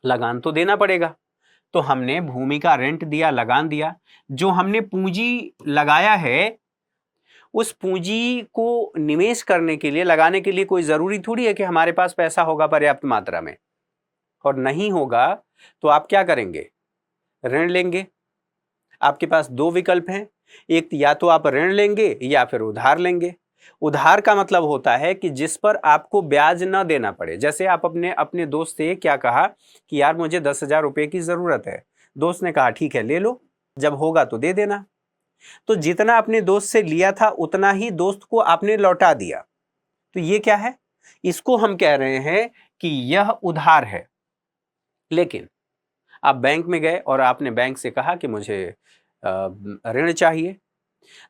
लगान तो देना पड़ेगा। तो हमने भूमि का रेंट दिया, लगान दिया। जो हमने पूंजी लगाया है, उस पूंजी को निवेश करने के लिए, लगाने के लिए कोई जरूरी थोड़ी है कि हमारे पास पैसा होगा पर्याप्त मात्रा में, और नहीं होगा तो आप क्या करेंगे, ऋण लेंगे। आपके पास दो विकल्प हैं, एक या तो आप ऋण लेंगे या फिर उधार लेंगे। उधार का मतलब होता है कि जिस पर आपको ब्याज न देना पड़े। जैसे आप अपने अपने दोस्त से क्या कहा कि यार मुझे 10,000 रुपए की जरूरत है, दोस्त ने कहा ठीक है ले लो, जब होगा तो दे देना। तो जितना अपने दोस्त से लिया था उतना ही दोस्त को आपने लौटा दिया। तो ये क्या है, इसको हम कह रहे हैं कि यह उधार है। लेकिन आप बैंक में गए और आपने बैंक से कहा कि मुझे ऋण चाहिए,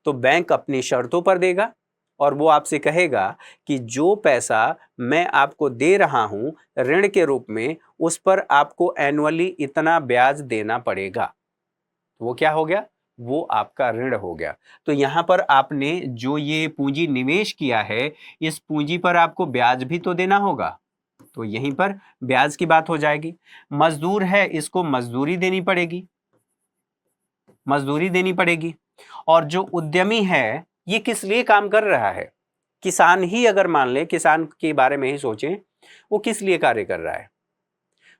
तो बैंक अपनी शर्तों पर देगा और वो आपसे कहेगा कि जो पैसा मैं आपको दे रहा हूं ऋण के रूप में, उस पर आपको एनुअली इतना ब्याज देना पड़ेगा। वो क्या हो गया, वो आपका ऋण हो गया। तो यहां पर आपने जो ये पूंजी निवेश किया है, इस पूंजी पर आपको ब्याज भी तो देना होगा, तो यहीं पर ब्याज की बात हो जाएगी। मजदूर है, इसको मजदूरी देनी पड़ेगी, मजदूरी देनी पड़ेगी। और जो उद्यमी है, ये किस लिए काम कर रहा है, किसान ही अगर मान ले, किसान के बारे में ही सोचें, वो किस लिए कार्य कर रहा है,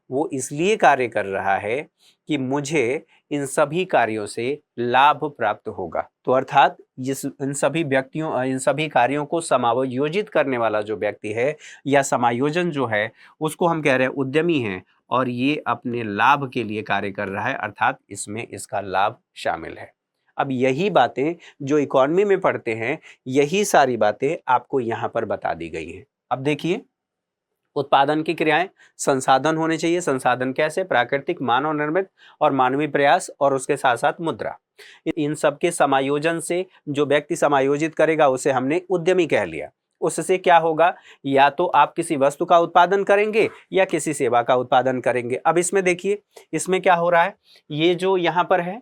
वो इसलिए कार्य कर रहा है कि मुझे इन सभी कार्यों से लाभ प्राप्त होगा। तो अर्थात इन सभी व्यक्तियों, इन सभी कार्यों को समायोजित करने वाला जो व्यक्ति है या समायोजन जो है, उसको हम कह रहे हैं उद्यमी है, और ये अपने लाभ के लिए कार्य कर रहा है, अर्थात इसमें इसका लाभ शामिल है। अब यही बातें जो इकोनॉमी में पढ़ते हैं, यही सारी बातें आपको यहां पर बता दी गई हैं। अब देखिए, उत्पादन की क्रियाएं, संसाधन होने चाहिए। संसाधन कैसे, प्राकृतिक, मानव निर्मित और मानवीय प्रयास, और उसके साथ साथ मुद्रा। इन सब के समायोजन से जो व्यक्ति समायोजित करेगा उसे हमने उद्यमी कह लिया। उससे क्या होगा, या तो आप किसी वस्तु का उत्पादन करेंगे या किसी सेवा का उत्पादन करेंगे। अब इसमें देखिए, इसमें क्या हो रहा है, ये जो यहाँ पर है,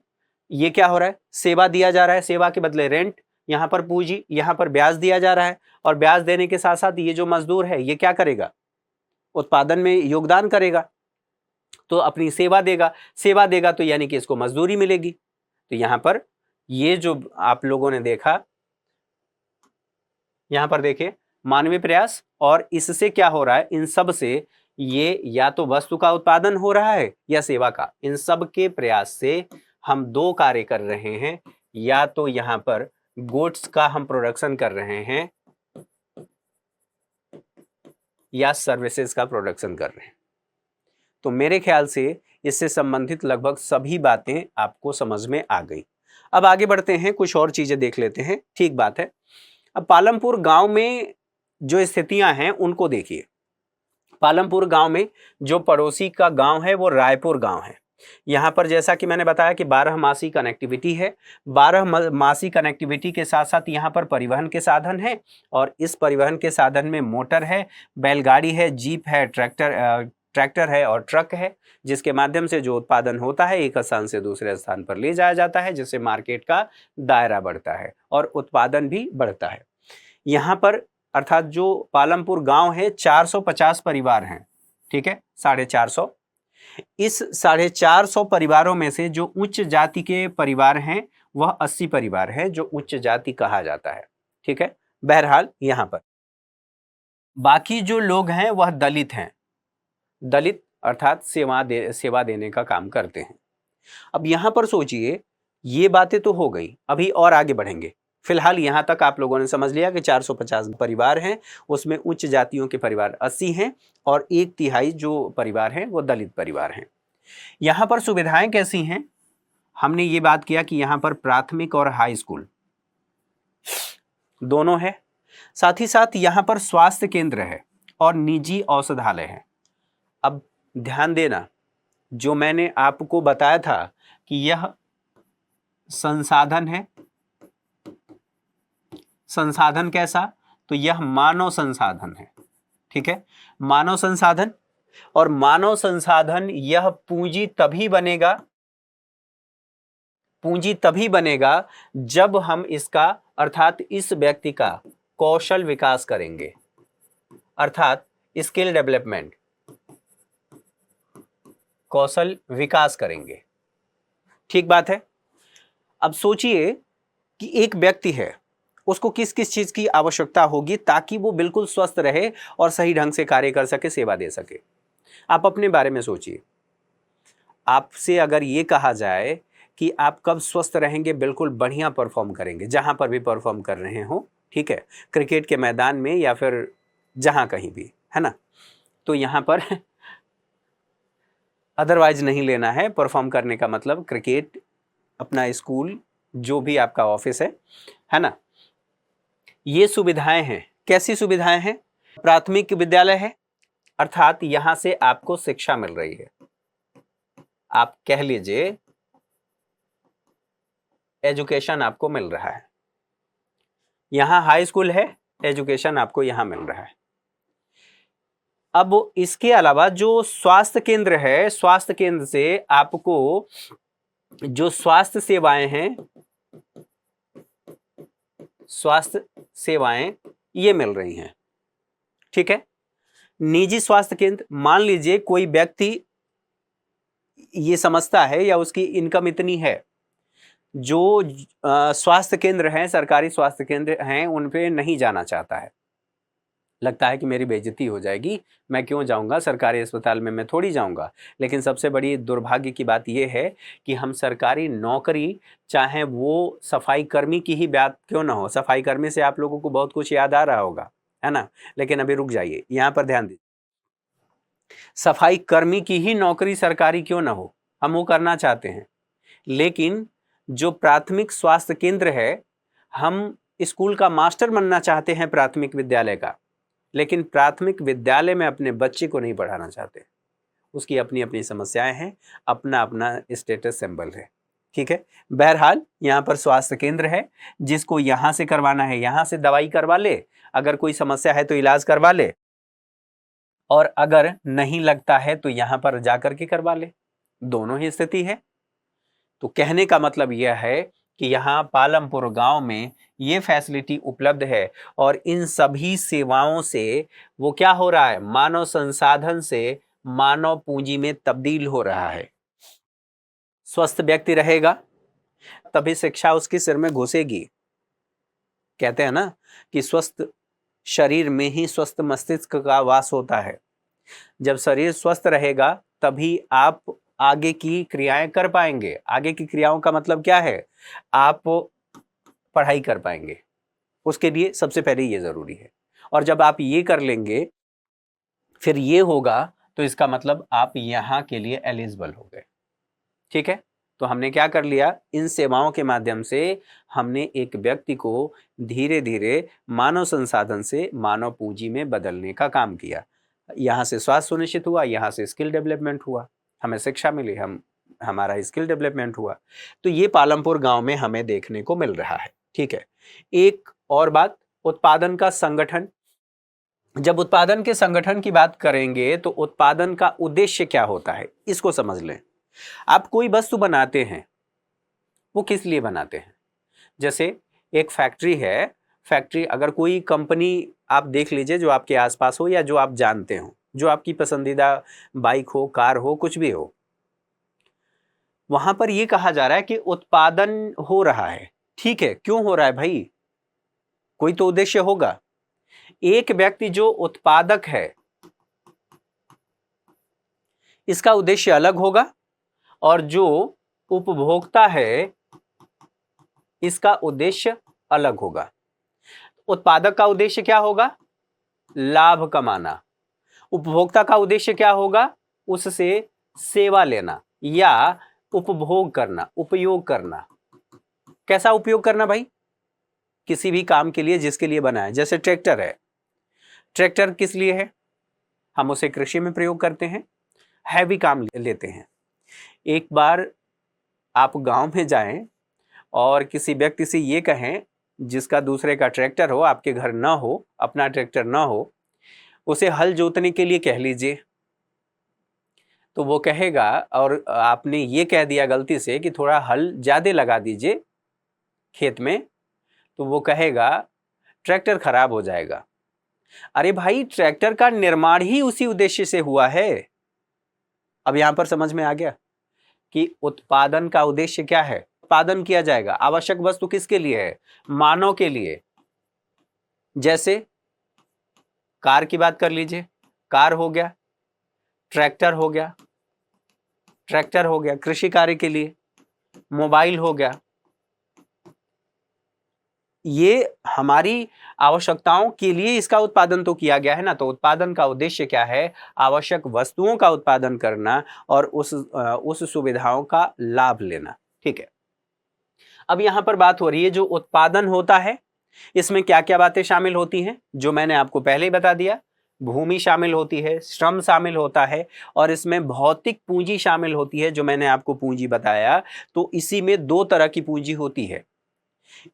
ये क्या हो रहा है, सेवा दिया जा रहा है, सेवा के बदले रेंट, यहाँ पर पूंजी, यहाँ पर ब्याज दिया जा रहा है। और ब्याज देने के साथ साथ ये जो मजदूर है, ये क्या करेगा, उत्पादन में योगदान करेगा, तो अपनी सेवा देगा। सेवा देगा तो यानी कि इसको मजदूरी मिलेगी। तो यहां पर ये जो आप लोगों ने देखा, यहां पर देखिए मानवीय प्रयास, और इससे क्या हो रहा है, इन सब से ये या तो वस्तु का उत्पादन हो रहा है या सेवा का। इन सब के प्रयास से हम दो कार्य कर रहे हैं, या तो यहां पर गुड्स का हम प्रोडक्शन कर रहे हैं या सर्विसेज का प्रोडक्शन कर रहे हैं। तो मेरे ख्याल से इससे संबंधित लगभग सभी बातें आपको समझ में आ गई। अब आगे बढ़ते हैं, कुछ और चीजें देख लेते हैं। ठीक बात है। अब पालमपुर गांव में जो स्थितियां हैं उनको देखिए। पालमपुर गांव में जो पड़ोसी का गांव है वो रायपुर गांव है। यहाँ पर जैसा कि मैंने बताया कि 12 मासी कनेक्टिविटी है। 12 मासी कनेक्टिविटी के साथ साथ यहाँ पर परिवहन के साधन है, और इस परिवहन के साधन में मोटर है, बैलगाड़ी है, जीप है, ट्रैक्टर है और ट्रक है, जिसके माध्यम से जो उत्पादन होता है एक स्थान से दूसरे स्थान पर ले जाया जाता है, जिससे मार्केट का दायरा बढ़ता है और उत्पादन भी बढ़ता है। यहाँ पर अर्थात जो पालमपुर गांव है, 450 परिवार हैं, ठीक है, 450। इस 450 परिवारों में से जो उच्च जाति के परिवार हैं वह 80 परिवार हैं, जो उच्च जाति कहा जाता है, ठीक है। बहरहाल यहाँ पर बाकी जो लोग हैं वह दलित हैं। दलित अर्थात सेवा देने का काम करते हैं। अब यहां पर सोचिए, ये बातें तो हो गई, अभी और आगे बढ़ेंगे। फिलहाल यहां तक आप लोगों ने समझ लिया कि 450 परिवार हैं, उसमें उच्च जातियों के परिवार 80 हैं, और 1/3 जो परिवार हैं वो दलित परिवार हैं। यहां पर सुविधाएं कैसी हैं, हमने ये बात किया कि यहां पर प्राथमिक और हाई स्कूल दोनों है। साथ ही साथ यहां पर स्वास्थ्य केंद्र है और निजी औषधालय है। अब ध्यान देना, जो मैंने आपको बताया था कि यह संसाधन है, संसाधन कैसा, तो यह मानव संसाधन है, ठीक है, मानव संसाधन। और मानव संसाधन यह पूंजी तभी बनेगा पूंजी तभी बनेगा जब हम इसका अर्थात इस व्यक्ति का कौशल विकास करेंगे, अर्थात स्किल डेवलपमेंट, कौशल विकास करेंगे। ठीक बात है। अब सोचिए कि एक व्यक्ति है, उसको किस किस चीज की आवश्यकता होगी ताकि वो बिल्कुल स्वस्थ रहे और सही ढंग से कार्य कर सके, सेवा दे सके। आप अपने बारे में सोचिए। आपसे अगर ये कहा जाए कि आप कब स्वस्थ रहेंगे, बिल्कुल बढ़िया परफॉर्म करेंगे, जहां पर भी परफॉर्म कर रहे हो, ठीक है, क्रिकेट के मैदान में या फिर जहां कहीं भी, है ना, तो यहां पर अदरवाइज नहीं लेना है। परफॉर्म करने का मतलब क्रिकेट, अपना स्कूल, जो भी आपका ऑफिस है ना, ये सुविधाएं हैं। कैसी सुविधाएं हैं? प्राथमिक विद्यालय है, अर्थात यहां से आपको शिक्षा मिल रही है। आप कह लीजिए एजुकेशन आपको मिल रहा है। यहां हाई स्कूल है, एजुकेशन आपको यहां मिल रहा है। अब इसके अलावा जो स्वास्थ्य केंद्र है, स्वास्थ्य केंद्र से आपको जो स्वास्थ्य सेवाएं हैं, स्वास्थ्य सेवाएं ये मिल रही हैं। ठीक है। निजी स्वास्थ्य केंद्र, मान लीजिए कोई व्यक्ति ये समझता है या उसकी इनकम इतनी है, जो स्वास्थ्य केंद्र हैं, सरकारी स्वास्थ्य केंद्र हैं, उन पे नहीं जाना चाहता है, लगता है कि मेरी बेइज्जती हो जाएगी, मैं क्यों जाऊंगा सरकारी अस्पताल में, मैं थोड़ी जाऊंगा। लेकिन सबसे बड़ी दुर्भाग्य की बात यह है कि हम सरकारी नौकरी, चाहे वो सफाई कर्मी की ही बात क्यों ना हो, सफाई कर्मी से आप लोगों को बहुत कुछ याद आ रहा होगा, है ना, लेकिन अभी रुक जाइए, यहां पर ध्यान दीजिए। सफाई कर्मी की ही नौकरी सरकारी क्यों ना हो, हम वो करना चाहते हैं। लेकिन जो प्राथमिक स्वास्थ्य केंद्र है, हम स्कूल का मास्टर बनना चाहते हैं प्राथमिक विद्यालय का, लेकिन प्राथमिक विद्यालय में अपने बच्चे को नहीं पढ़ाना चाहते। उसकी अपनी अपनी समस्याएं हैं, अपना अपना स्टेटस सिंबल है। ठीक है। बहरहाल यहाँ पर स्वास्थ्य केंद्र है, जिसको यहाँ से करवाना है यहाँ से दवाई करवा ले, अगर कोई समस्या है तो इलाज करवा ले, और अगर नहीं लगता है तो यहाँ पर जाकर के करवा ले। दोनों ही स्थिति है। तो कहने का मतलब यह है कि यहाँ पालमपुर गांव में ये फैसिलिटी उपलब्ध है, और इन सभी सेवाओं से वो क्या हो रहा है, मानव संसाधन से मानव पूंजी में तब्दील हो रहा है। स्वस्थ व्यक्ति रहेगा तभी शिक्षा उसके सिर में घुसेगी। कहते हैं ना कि स्वस्थ शरीर में ही स्वस्थ मस्तिष्क का वास होता है। जब शरीर स्वस्थ रहेगा तभी आप आगे की क्रियाएं कर पाएंगे। आगे की क्रियाओं का मतलब क्या है, आप पढ़ाई कर पाएंगे। उसके लिए सबसे पहले ये जरूरी है, और जब आप ये कर लेंगे फिर ये होगा, तो इसका मतलब आप यहां के लिए एलिजिबल हो गए। ठीक है। तो हमने क्या कर लिया, इन सेवाओं के माध्यम से हमने एक व्यक्ति को धीरे धीरे मानव संसाधन से मानव पूंजी में बदलने का काम किया। यहां से स्वास्थ्य सुनिश्चित हुआ, यहां से स्किल डेवलपमेंट हुआ, हमें शिक्षा मिली, हमारा स्किल डेवलपमेंट हुआ। तो ये पालमपुर गांव में हमें देखने को मिल रहा है। ठीक है। एक और बात, उत्पादन का संगठन। जब उत्पादन के संगठन की बात करेंगे तो उत्पादन का उद्देश्य क्या होता है, इसको समझ लें। आप कोई वस्तु बनाते हैं, वो किस लिए बनाते हैं? जैसे एक फैक्ट्री है, फैक्ट्री, अगर कोई कंपनी आप देख लीजिए जो आपके आसपास हो या जो आप जानते हो, जो आपकी पसंदीदा बाइक हो, कार हो, कुछ भी हो, वहां पर यह कहा जा रहा है कि उत्पादन हो रहा है। ठीक है, क्यों हो रहा है भाई? कोई तो उद्देश्य होगा। एक व्यक्ति जो उत्पादक है, इसका उद्देश्य अलग होगा, और जो उपभोक्ता है इसका उद्देश्य अलग होगा। उत्पादक का उद्देश्य क्या होगा? लाभ कमाना। उपभोक्ता का उद्देश्य क्या होगा? उससे सेवा लेना या उपभोग करना, उपयोग करना। कैसा उपयोग करना भाई? किसी भी काम के लिए जिसके लिए बना है। जैसे ट्रैक्टर है, ट्रैक्टर किस लिए है? हम उसे कृषि में प्रयोग करते हैं, हैवी काम लेते हैं। एक बार आप गांव में जाएं और किसी व्यक्ति से ये कहें जिसका दूसरे का ट्रैक्टर हो, आपके घर ना हो, अपना ट्रैक्टर ना हो, उसे हल जोतने के लिए कह लीजिए। तो वो कहेगा, और आपने ये कह दिया गलती से कि थोड़ा हल ज़्यादा लगा दीजिए खेत में, तो वो कहेगा ट्रैक्टर खराब हो जाएगा। अरे भाई, ट्रैक्टर का निर्माण ही उसी उद्देश्य से हुआ है। अब यहां पर समझ में आ गया कि उत्पादन का उद्देश्य क्या है। उत्पादन किया जाएगा, आवश्यक वस्तु किसके लिए है? मानव के लिए। जैसे कार की बात कर लीजिए, कार हो गया, ट्रैक्टर हो गया, ट्रैक्टर हो गया कृषि कार्य के लिए, मोबाइल हो गया। ये हमारी आवश्यकताओं के लिए इसका उत्पादन तो किया गया है ना। तो उत्पादन का उद्देश्य क्या है? आवश्यक वस्तुओं का उत्पादन करना और उस सुविधाओं का लाभ लेना। ठीक है, अब यहां पर बात हो रही है जो उत्पादन होता है, इसमें क्या क्या बातें शामिल होती हैं, जो मैंने आपको पहले ही बता दिया। भूमि शामिल होती है, श्रम शामिल होता है, और इसमें भौतिक पूंजी शामिल होती है, जो मैंने आपको पूंजी बताया। तो इसी में दो तरह की पूंजी होती है।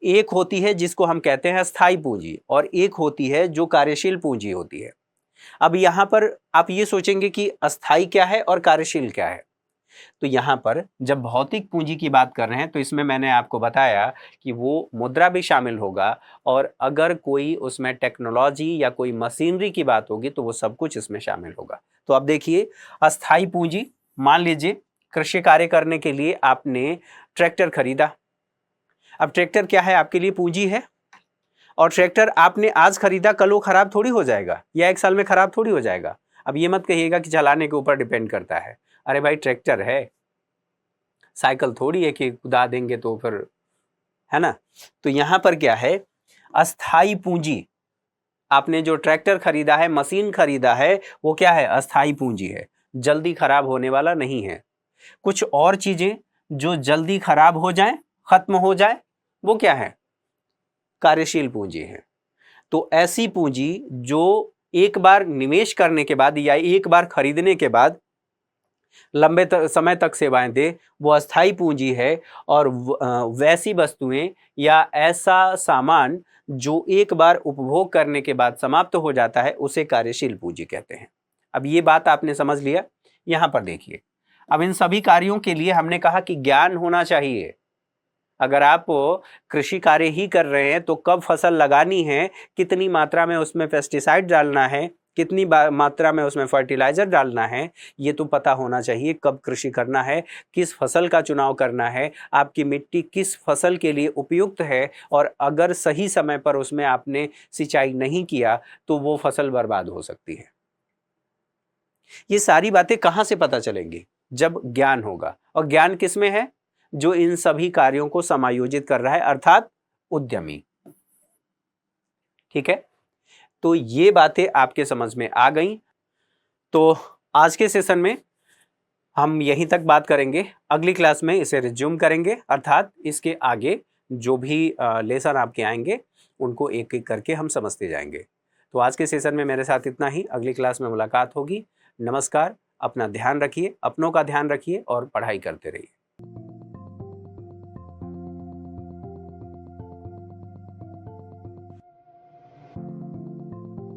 एक होती है जिसको हम कहते हैं स्थायी पूंजी, और एक होती है जो कार्यशील पूंजी होती है। अब यहां पर आप ये सोचेंगे कि अस्थाई क्या है और कार्यशील क्या है। तो यहां पर जब भौतिक पूंजी की बात कर रहे हैं, तो इसमें मैंने आपको बताया कि वो मुद्रा भी शामिल होगा, और अगर कोई उसमें टेक्नोलॉजी या कोई मशीनरी की बात होगी तो वो सब कुछ इसमें शामिल होगा। तो अब देखिए, अस्थाई पूंजी, मान लीजिए कृषि कार्य करने के लिए आपने ट्रैक्टर खरीदा। अब ट्रैक्टर क्या है? आपके लिए पूंजी है, और ट्रैक्टर आपने आज खरीदा, कल वो खराब थोड़ी हो जाएगा, या एक साल में खराब थोड़ी हो जाएगा। अब ये मत कहिएगा कि चलाने के ऊपर डिपेंड करता है। अरे भाई, ट्रैक्टर है, साइकिल थोड़ी है कि कुदा देंगे तो फिर, है ना। तो यहां पर क्या है? अस्थाई पूंजी। आपने जो ट्रैक्टर खरीदा है, मशीन खरीदा है, वो क्या है? अस्थाई पूंजी है, जल्दी खराब होने वाला नहीं है। कुछ और चीजें जो जल्दी खराब हो जाएं, खत्म हो जाए, वो क्या है? कार्यशील पूंजी है। तो ऐसी पूंजी जो एक बार निवेश करने के बाद या एक बार खरीदने के बाद लंबे समय तक सेवाएं दे, वो अस्थाई पूंजी है। और वैसी वस्तुएं या ऐसा सामान जो एक बार उपभोग करने के बाद समाप्त हो जाता है, उसे कार्यशील पूंजी कहते हैं। अब ये बात आपने समझ लिया। यहां पर देखिए, अब इन सभी कार्यों के लिए हमने कहा कि ज्ञान होना चाहिए। अगर आप कृषि कार्य ही कर रहे हैं तो कब फसल लगानी है, कितनी मात्रा में उसमें पेस्टिसाइड डालना है, कितनी मात्रा में उसमें फर्टिलाइजर डालना है, ये तो पता होना चाहिए। कब कृषि करना है, किस फसल का चुनाव करना है, आपकी मिट्टी किस फसल के लिए उपयुक्त है, और अगर सही समय पर उसमें आपने सिंचाई नहीं किया तो वो फसल बर्बाद हो सकती है। ये सारी बातें कहां से पता चलेंगी? जब ज्ञान होगा। और ज्ञान किसमें है? जो इन सभी कार्यों को समायोजित कर रहा है, अर्थात उद्यमी। ठीक है, तो ये बातें आपके समझ में आ गई। तो आज के सेशन में हम यहीं तक बात करेंगे। अगली क्लास में इसे रिज्यूम करेंगे, अर्थात इसके आगे जो भी लेसन आपके आएंगे उनको एक एक करके हम समझते जाएंगे। तो आज के सेशन में मेरे साथ इतना ही। अगली क्लास में मुलाकात होगी। नमस्कार। अपना ध्यान रखिए, अपनों का ध्यान रखिए, और पढ़ाई करते रहिए।